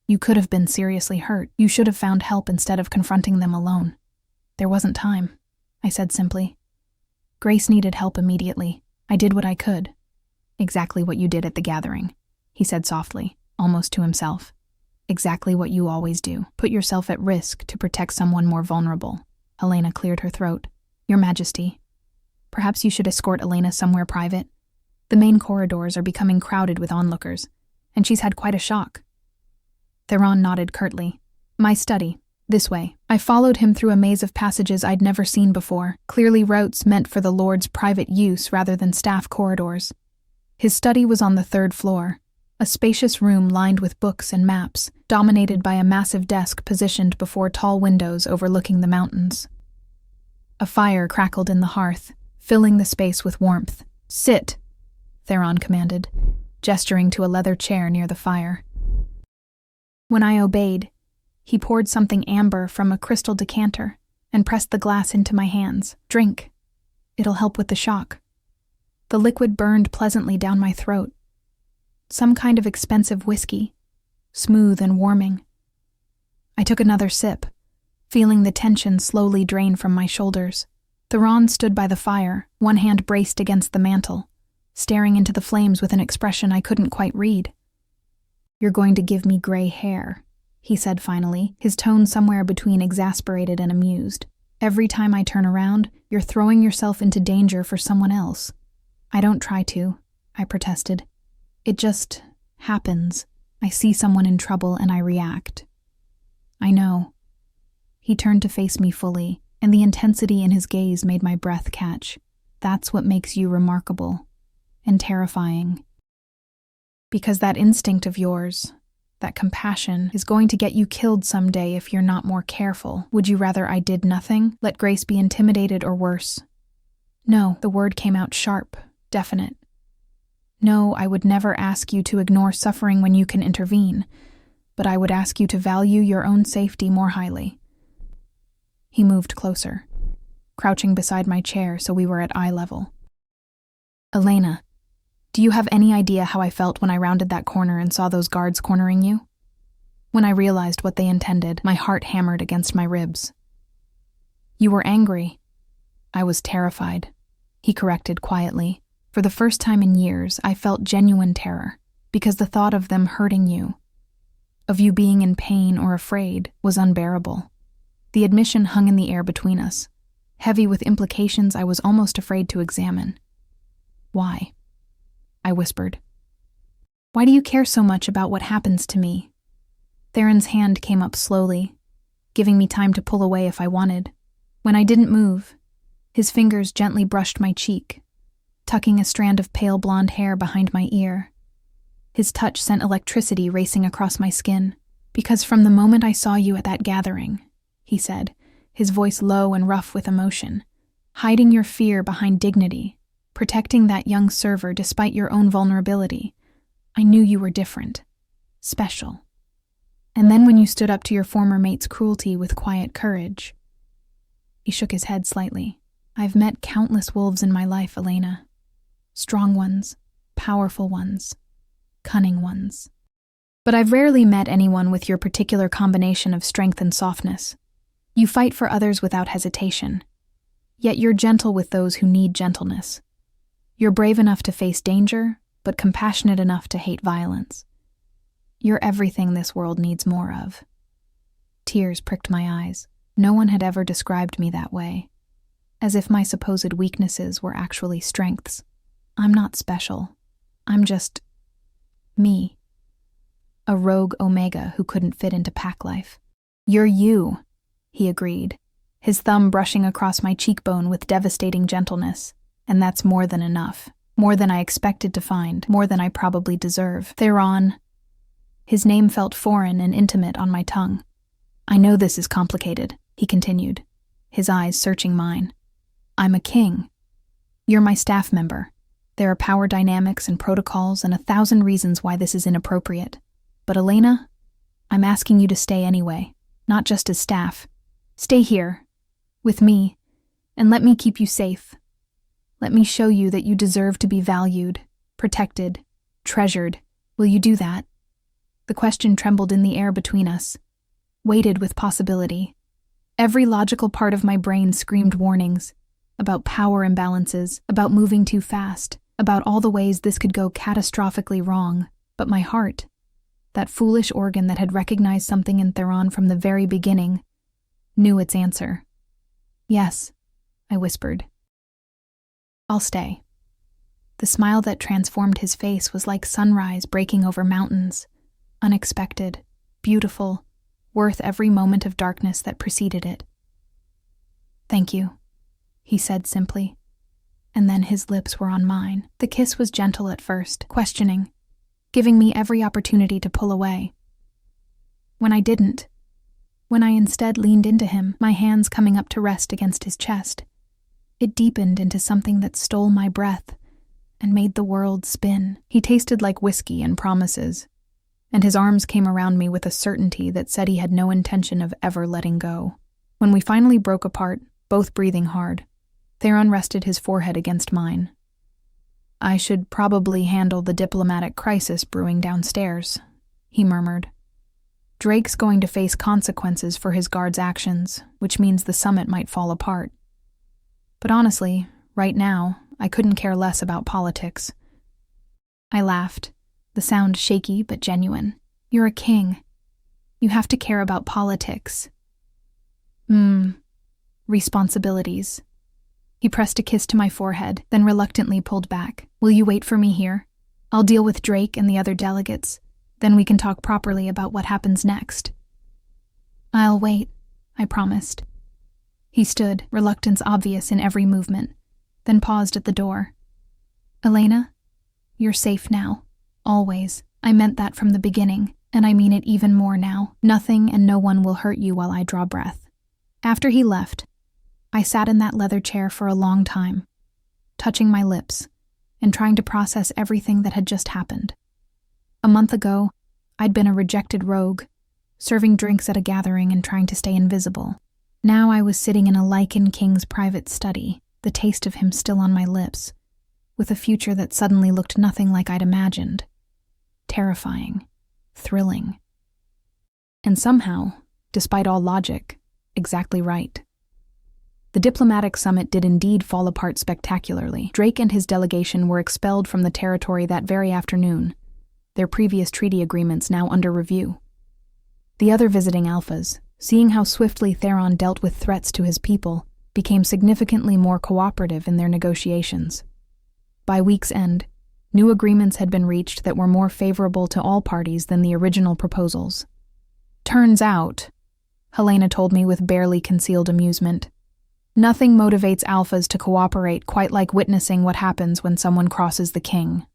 "You could have been seriously hurt. You should have found help instead of confronting them alone." "There wasn't time," I said simply. "Grace needed help immediately. I did what I could." "Exactly what you did at the gathering," he said softly, almost to himself. "Exactly what you always do. Put yourself at risk to protect someone more vulnerable." Helena cleared her throat. "Your Majesty, perhaps you should escort Elena somewhere private. The main corridors are becoming crowded with onlookers, and she's had quite a shock." Theron nodded curtly. "My study. This way." I followed him through a maze of passages I'd never seen before, clearly routes meant for the Lord's private use rather than staff corridors. His study was on the third floor, a spacious room lined with books and maps, dominated by a massive desk positioned before tall windows overlooking the mountains. A fire crackled in the hearth, filling the space with warmth. "Sit," Theron commanded, gesturing to a leather chair near the fire. When I obeyed, he poured something amber from a crystal decanter and pressed the glass into my hands. "Drink. It'll help with the shock." The liquid burned pleasantly down my throat. Some kind of expensive whiskey, smooth and warming. I took another sip, feeling the tension slowly drain from my shoulders. Theron stood by the fire, one hand braced against the mantel, staring into the flames with an expression I couldn't quite read. "You're going to give me gray hair," he said finally, his tone somewhere between exasperated and amused. "Every time I turn around, you're throwing yourself into danger for someone else." "I don't try to," I protested. "It just happens. I see someone in trouble and I react." "I know." He turned to face me fully, and the intensity in his gaze made my breath catch. "That's what makes you remarkable and terrifying. Because that instinct of yours, that compassion, is going to get you killed someday if you're not more careful. Would you rather I did nothing, let Grace be intimidated, or worse?" "No," the word came out sharp, definite. "No, I would never ask you to ignore suffering when you can intervene, but I would ask you to value your own safety more highly." He moved closer, crouching beside my chair so we were at eye level. "Elena, do you have any idea how I felt when I rounded that corner and saw those guards cornering you? When I realized what they intended, my heart hammered against my ribs." "You were angry." "I was terrified," he corrected quietly. For the first time in years, I felt genuine terror. because the thought of them hurting you, of you being in pain or afraid, was unbearable. The admission hung in the air between us, heavy with implications I was almost afraid to examine. "Why?" I whispered. "Why do you care so much about what happens to me?" Theron's hand came up slowly, giving me time to pull away if I wanted. When I didn't move, his fingers gently brushed my cheek, tucking a strand of pale blonde hair behind my ear. His touch sent electricity racing across my skin. "Because from the moment I saw you at that gathering," he said, his voice low and rough with emotion, "hiding your fear behind dignity, protecting that young server despite your own vulnerability, I knew you were different, special. And then when you stood up to your former mate's cruelty with quiet courage." He shook his head slightly. "I've met countless wolves in my life, Elena. Strong ones, powerful ones, cunning ones. But I've rarely met anyone with your particular combination of strength and softness. You fight for others without hesitation. Yet you're gentle with those who need gentleness. You're brave enough to face danger, but compassionate enough to hate violence. You're everything this world needs more of." Tears pricked my eyes. No one had ever described me that way, as if my supposed weaknesses were actually strengths. I'm not special. I'm just me. A rogue Omega who couldn't fit into pack life. "You're you," he agreed, his thumb brushing across my cheekbone with devastating gentleness. "And that's more than enough. More than I expected to find. More than I probably deserve. Theron." His name felt foreign and intimate on my tongue. "I know this is complicated," he continued, his eyes searching mine. "I'm a king. You're my staff member. There are power dynamics and protocols and 1,000 reasons why this is inappropriate. But Elena, I'm asking you to stay anyway, not just as staff. Stay here, with me, and let me keep you safe. Let me show you that you deserve to be valued, protected, treasured. Will you do that?" The question trembled in the air between us, weighted with possibility. Every logical part of my brain screamed warnings about power imbalances, about moving too fast, about all the ways this could go catastrophically wrong. But my heart, that foolish organ that had recognized something in Theron from the very beginning, knew its answer. "Yes," I whispered. "I'll stay." The smile that transformed his face was like sunrise breaking over mountains, unexpected, beautiful, worth every moment of darkness that preceded it. "Thank you," he said simply, and then his lips were on mine. The kiss was gentle at first, questioning, giving me every opportunity to pull away. When I didn't, when I instead leaned into him, my hands coming up to rest against his chest, it deepened into something that stole my breath and made the world spin. He tasted like whiskey and promises, and his arms came around me with a certainty that said he had no intention of ever letting go. When we finally broke apart, both breathing hard, Theron rested his forehead against mine. "I should probably handle the diplomatic crisis brewing downstairs," he murmured. "Drake's going to face consequences for his guard's actions, which means the summit might fall apart. But honestly, right now, I couldn't care less about politics." I laughed, the sound shaky but genuine. "You're a king. You have to care about politics." Responsibilities." He pressed a kiss to my forehead, then reluctantly pulled back. "Will you wait for me here? I'll deal with Drake and the other delegates. Then we can talk properly about what happens next." "I'll wait," I promised. He stood, reluctance obvious in every movement, then paused at the door. "Elena, you're safe now. Always. I meant that from the beginning, and I mean it even more now. Nothing and no one will hurt you while I draw breath." After he left, I sat in that leather chair for a long time, touching my lips and trying to process everything that had just happened. A month ago, I'd been a rejected rogue, serving drinks at a gathering and trying to stay invisible. Now I was sitting in a Lycan king's private study, the taste of him still on my lips, with a future that suddenly looked nothing like I'd imagined. Terrifying, thrilling, and somehow, despite all logic, exactly right. The diplomatic summit did indeed fall apart spectacularly. Drake and his delegation were expelled from the territory that very afternoon, their previous treaty agreements now under review. The other visiting alphas, seeing how swiftly Theron dealt with threats to his people, became significantly more cooperative in their negotiations. By week's end, new agreements had been reached that were more favorable to all parties than the original proposals. Turns out, Helena told me with barely concealed amusement, nothing motivates alphas to cooperate quite like witnessing what happens when someone crosses the king.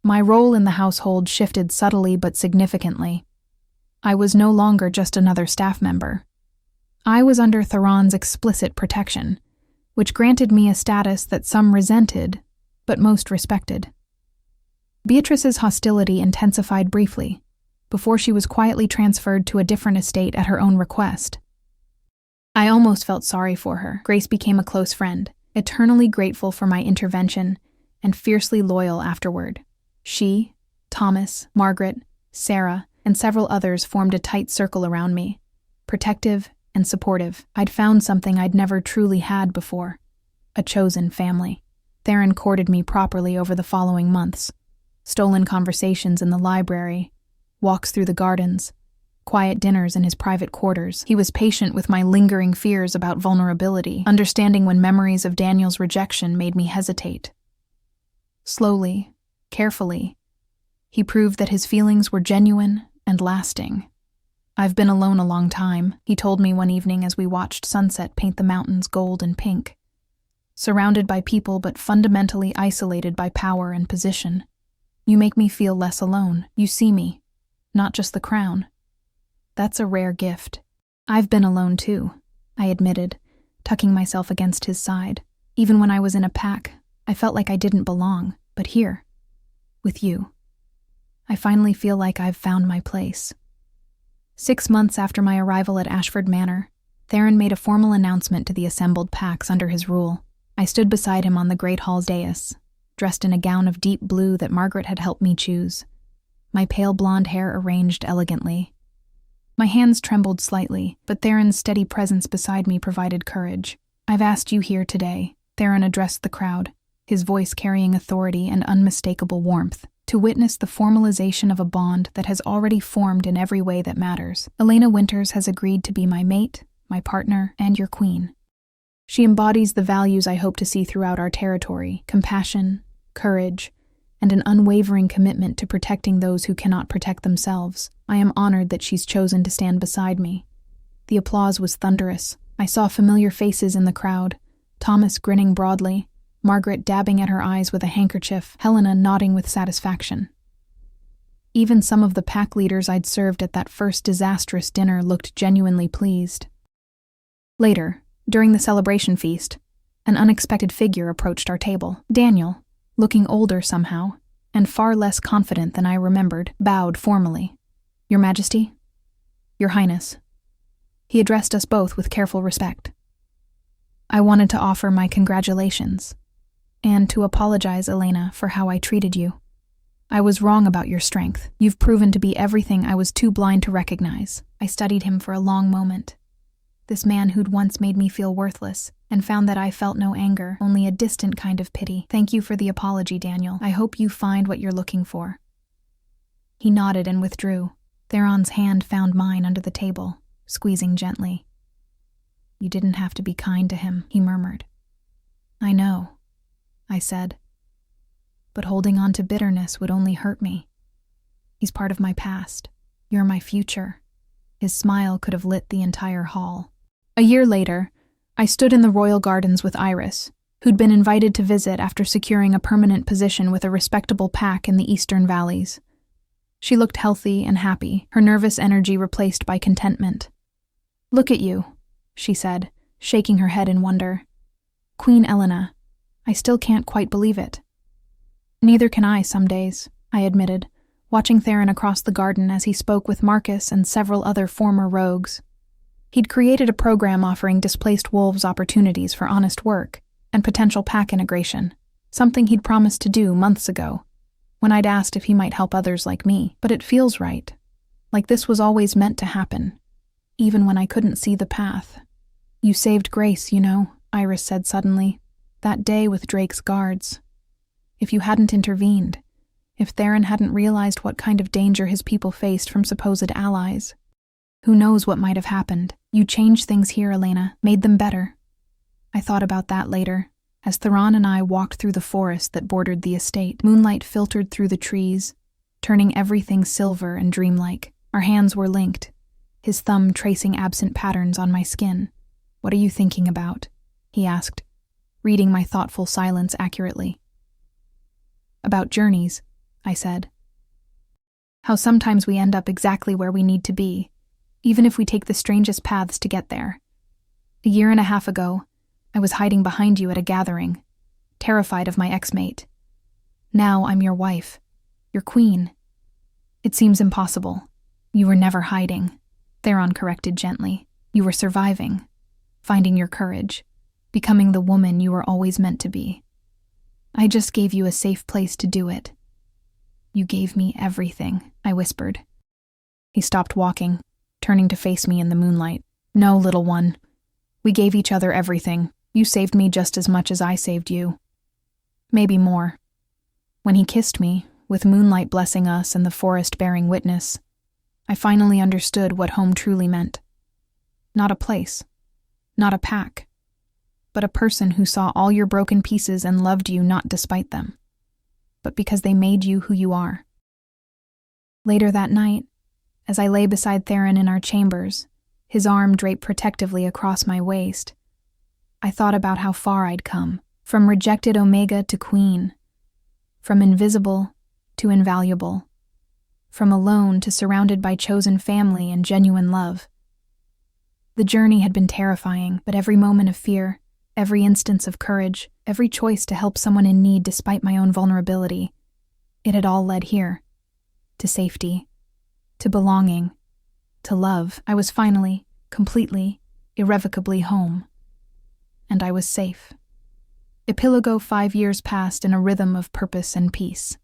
My role in the household shifted subtly but significantly. I was no longer just another staff member. I was under Theron's explicit protection, which granted me a status that some resented, but most respected. Beatrice's hostility intensified briefly, before she was quietly transferred to a different estate at her own request. I almost felt sorry for her. Grace became a close friend, eternally grateful for my intervention and fiercely loyal afterward. She, Thomas, Margaret, Sarah, and several others formed a tight circle around me, protective and supportive. I'd found something I'd never truly had before, a chosen family. Theron courted me properly over the following months. Stolen conversations in the library, walks through the gardens, quiet dinners in his private quarters. He was patient with my lingering fears about vulnerability, understanding when memories of Daniel's rejection made me hesitate. Slowly, carefully, he proved that his feelings were genuine and lasting. "I've been alone a long time," he told me one evening as we watched sunset paint the mountains gold and pink. "Surrounded by people but fundamentally isolated by power and position. You make me feel less alone. You see me, not just the crown. That's a rare gift." "I've been alone too," I admitted, tucking myself against his side. "Even when I was in a pack, I felt like I didn't belong. But here, with you, I finally feel like I've found my place." 6 months after my arrival at Ashford Manor, Theron made a formal announcement to the assembled packs under his rule. I stood beside him on the Great Hall's dais, dressed in a gown of deep blue that Margaret had helped me choose, my pale blonde hair arranged elegantly. My hands trembled slightly, but Theron's steady presence beside me provided courage. "I've asked you here today," Theron addressed the crowd, his voice carrying authority and unmistakable warmth, "to witness the formalization of a bond that has already formed in every way that matters. Elena Winters has agreed to be my mate, my partner, and your queen. She embodies the values I hope to see throughout our territory: compassion, courage, and an unwavering commitment to protecting those who cannot protect themselves. I am honored that she's chosen to stand beside me." The applause was thunderous. I saw familiar faces in the crowd, Thomas grinning broadly, Margaret dabbing at her eyes with a handkerchief, Helena nodding with satisfaction. Even some of the pack leaders I'd served at that first disastrous dinner looked genuinely pleased. Later, during the celebration feast, an unexpected figure approached our table. Daniel, looking older somehow, and far less confident than I remembered, bowed formally. "Your Majesty? Your Highness." He addressed us both with careful respect. "I wanted to offer my congratulations, and to apologize, Elena, for how I treated you. I was wrong about your strength. You've proven to be everything I was too blind to recognize." I studied him for a long moment. This man who'd once made me feel worthless, and found that I felt no anger, only a distant kind of pity. "Thank you for the apology, Daniel. I hope you find what you're looking for." He nodded and withdrew. Theron's hand found mine under the table, squeezing gently. "You didn't have to be kind to him," he murmured. "I know," I said. "But holding on to bitterness would only hurt me. He's part of my past. You're my future." His smile could have lit the entire hall. A year later, I stood in the royal gardens with Iris, who'd been invited to visit after securing a permanent position with a respectable pack in the eastern valleys. She looked healthy and happy, her nervous energy replaced by contentment. "Look at you," she said, shaking her head in wonder. "Queen Elena, I still can't quite believe it." "Neither can I some days," I admitted, watching Theron across the garden as he spoke with Marcus and several other former rogues. He'd created a program offering displaced wolves opportunities for honest work and potential pack integration, something he'd promised to do months ago, when I'd asked if he might help others like me. But it feels right, like this was always meant to happen, even when I couldn't see the path. "You saved Grace, you know," Iris said suddenly, "that day with Drake's guards. If you hadn't intervened, If Theron hadn't realized what kind of danger his people faced from supposed allies. Who knows what might have happened? You changed things here, Elena, made them better. I thought about that later, as Theron and I walked through the forest that bordered the estate. Moonlight filtered through the trees, turning everything silver and dreamlike. Our hands were linked, his thumb tracing absent patterns on my skin. "What are you thinking about?" he asked, reading my thoughtful silence accurately. "About journeys," I said. "How sometimes we end up exactly where we need to be, even if we take the strangest paths to get there. A year and a half ago, I was hiding behind you at a gathering, terrified of my ex-mate. Now I'm your wife, your queen. It seems impossible. You were never hiding," Theron corrected gently. "You were surviving, finding your courage, becoming the woman you were always meant to be. I just gave you a safe place to do it." "You gave me everything," I whispered. He stopped walking, turning to face me in the moonlight. "No, little one. We gave each other everything. You saved me just as much as I saved you. Maybe more." When he kissed me, with moonlight blessing us and the forest bearing witness, I finally understood what home truly meant. Not a place, not a pack, but a person who saw all your broken pieces and loved you not despite them, but because they made you who you are. Later that night, as I lay beside Theron in our chambers, his arm draped protectively across my waist, I thought about how far I'd come, from rejected Omega to Queen, from invisible to invaluable, from alone to surrounded by chosen family and genuine love. The journey had been terrifying, but every moment of fear, every instance of courage, every choice to help someone in need despite my own vulnerability, it had all led here, to safety, to belonging, to love. I was finally, completely, irrevocably home. And I was safe. Epilogo. 5 years passed in a rhythm of purpose and peace.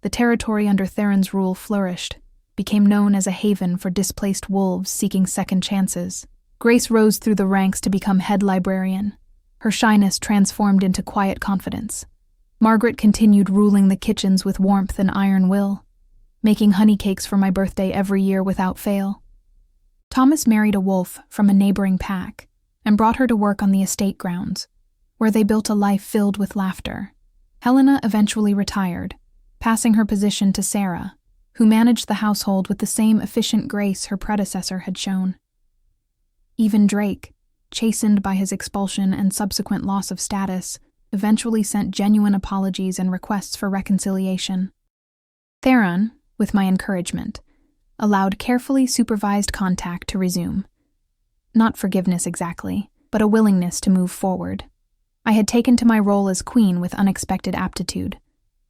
The territory under Theron's rule flourished, became known as a haven for displaced wolves seeking second chances. Grace rose through the ranks to become head librarian, her shyness transformed into quiet confidence. Margaret continued ruling the kitchens with warmth and iron will, making honey cakes for my birthday every year without fail. Thomas married a wolf from a neighboring pack and brought her to work on the estate grounds, where they built a life filled with laughter. Helena eventually retired, passing her position to Sarah, who managed the household with the same efficient grace her predecessor had shown. Even Drake, chastened by his expulsion and subsequent loss of status, eventually sent genuine apologies and requests for reconciliation. Theron, with my encouragement, allowed carefully supervised contact to resume. Not forgiveness exactly, but a willingness to move forward. I had taken to my role as queen with unexpected aptitude,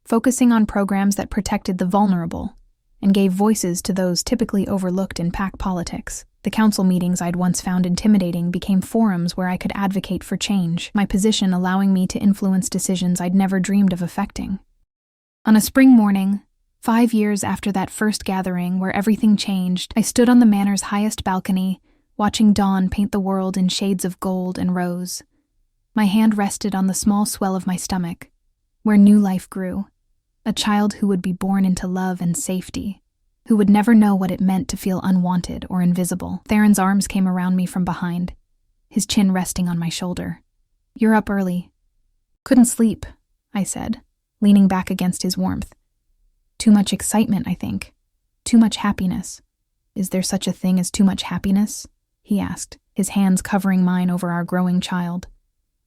focusing on programs that protected the vulnerable and gave voices to those typically overlooked in pack politics. The council meetings I'd once found intimidating became forums where I could advocate for change, my position allowing me to influence decisions I'd never dreamed of affecting. On a spring morning, 5 years after that first gathering where everything changed, I stood on the manor's highest balcony, watching dawn paint the world in shades of gold and rose. My hand rested on the small swell of my stomach, where new life grew, a child who would be born into love and safety, who would never know what it meant to feel unwanted or invisible. Theron's arms came around me from behind, his chin resting on my shoulder. "You're up early." "Couldn't sleep," I said, leaning back against his warmth. "Too much excitement, I think. Too much happiness." "Is there such a thing as too much happiness?" he asked, his hands covering mine over our growing child.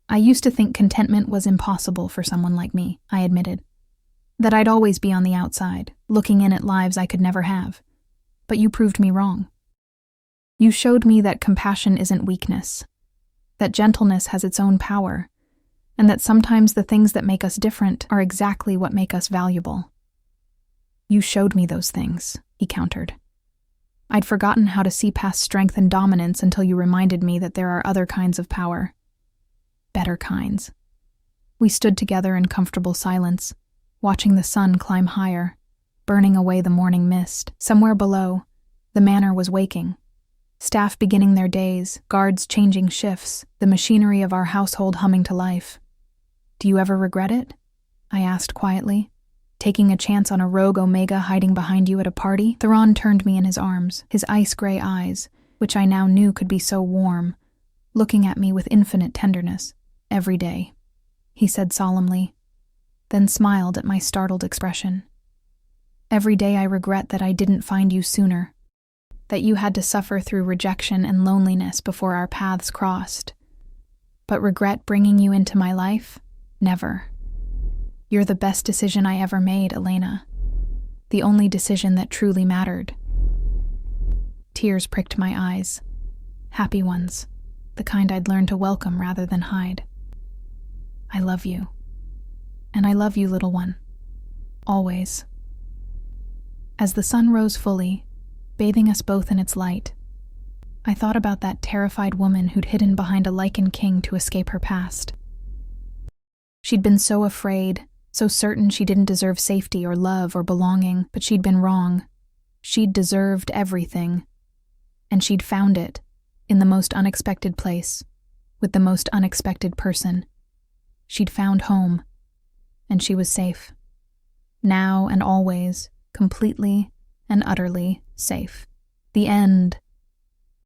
"I used to think contentment was impossible for someone like me," I admitted. "That I'd always be on the outside, looking in at lives I could never have. But you proved me wrong. You showed me that compassion isn't weakness, that gentleness has its own power, and that sometimes the things that make us different are exactly what make us valuable." "You showed me those things," he countered. "I'd forgotten how to see past strength and dominance until you reminded me that there are other kinds of power. Better kinds." We stood together in comfortable silence, watching the sun climb higher, burning away the morning mist. Somewhere below, the manor was waking. Staff beginning their days, guards changing shifts, the machinery of our household humming to life. "Do you ever regret it?" I asked quietly. Taking a chance on a rogue Omega hiding behind you at a party? Theron turned me in his arms, his ice-gray eyes, which I now knew could be so warm, looking at me with infinite tenderness. Every day, he said solemnly, then smiled at my startled expression. Every day I regret that I didn't find you sooner, that you had to suffer through rejection and loneliness before our paths crossed. But regret bringing you into my life? Never. You're the best decision I ever made, Elena. The only decision that truly mattered. Tears pricked my eyes. Happy ones, the kind I'd learned to welcome rather than hide. I love you. And I love you, little one. Always. As the sun rose fully, bathing us both in its light, I thought about that terrified woman who'd hidden behind a Lycan king to escape her past. She'd been so afraid, so certain she didn't deserve safety or love or belonging, but she'd been wrong. She'd deserved everything. And she'd found it, in the most unexpected place, with the most unexpected person. She'd found home, and she was safe. Now and always, completely and utterly safe. The end,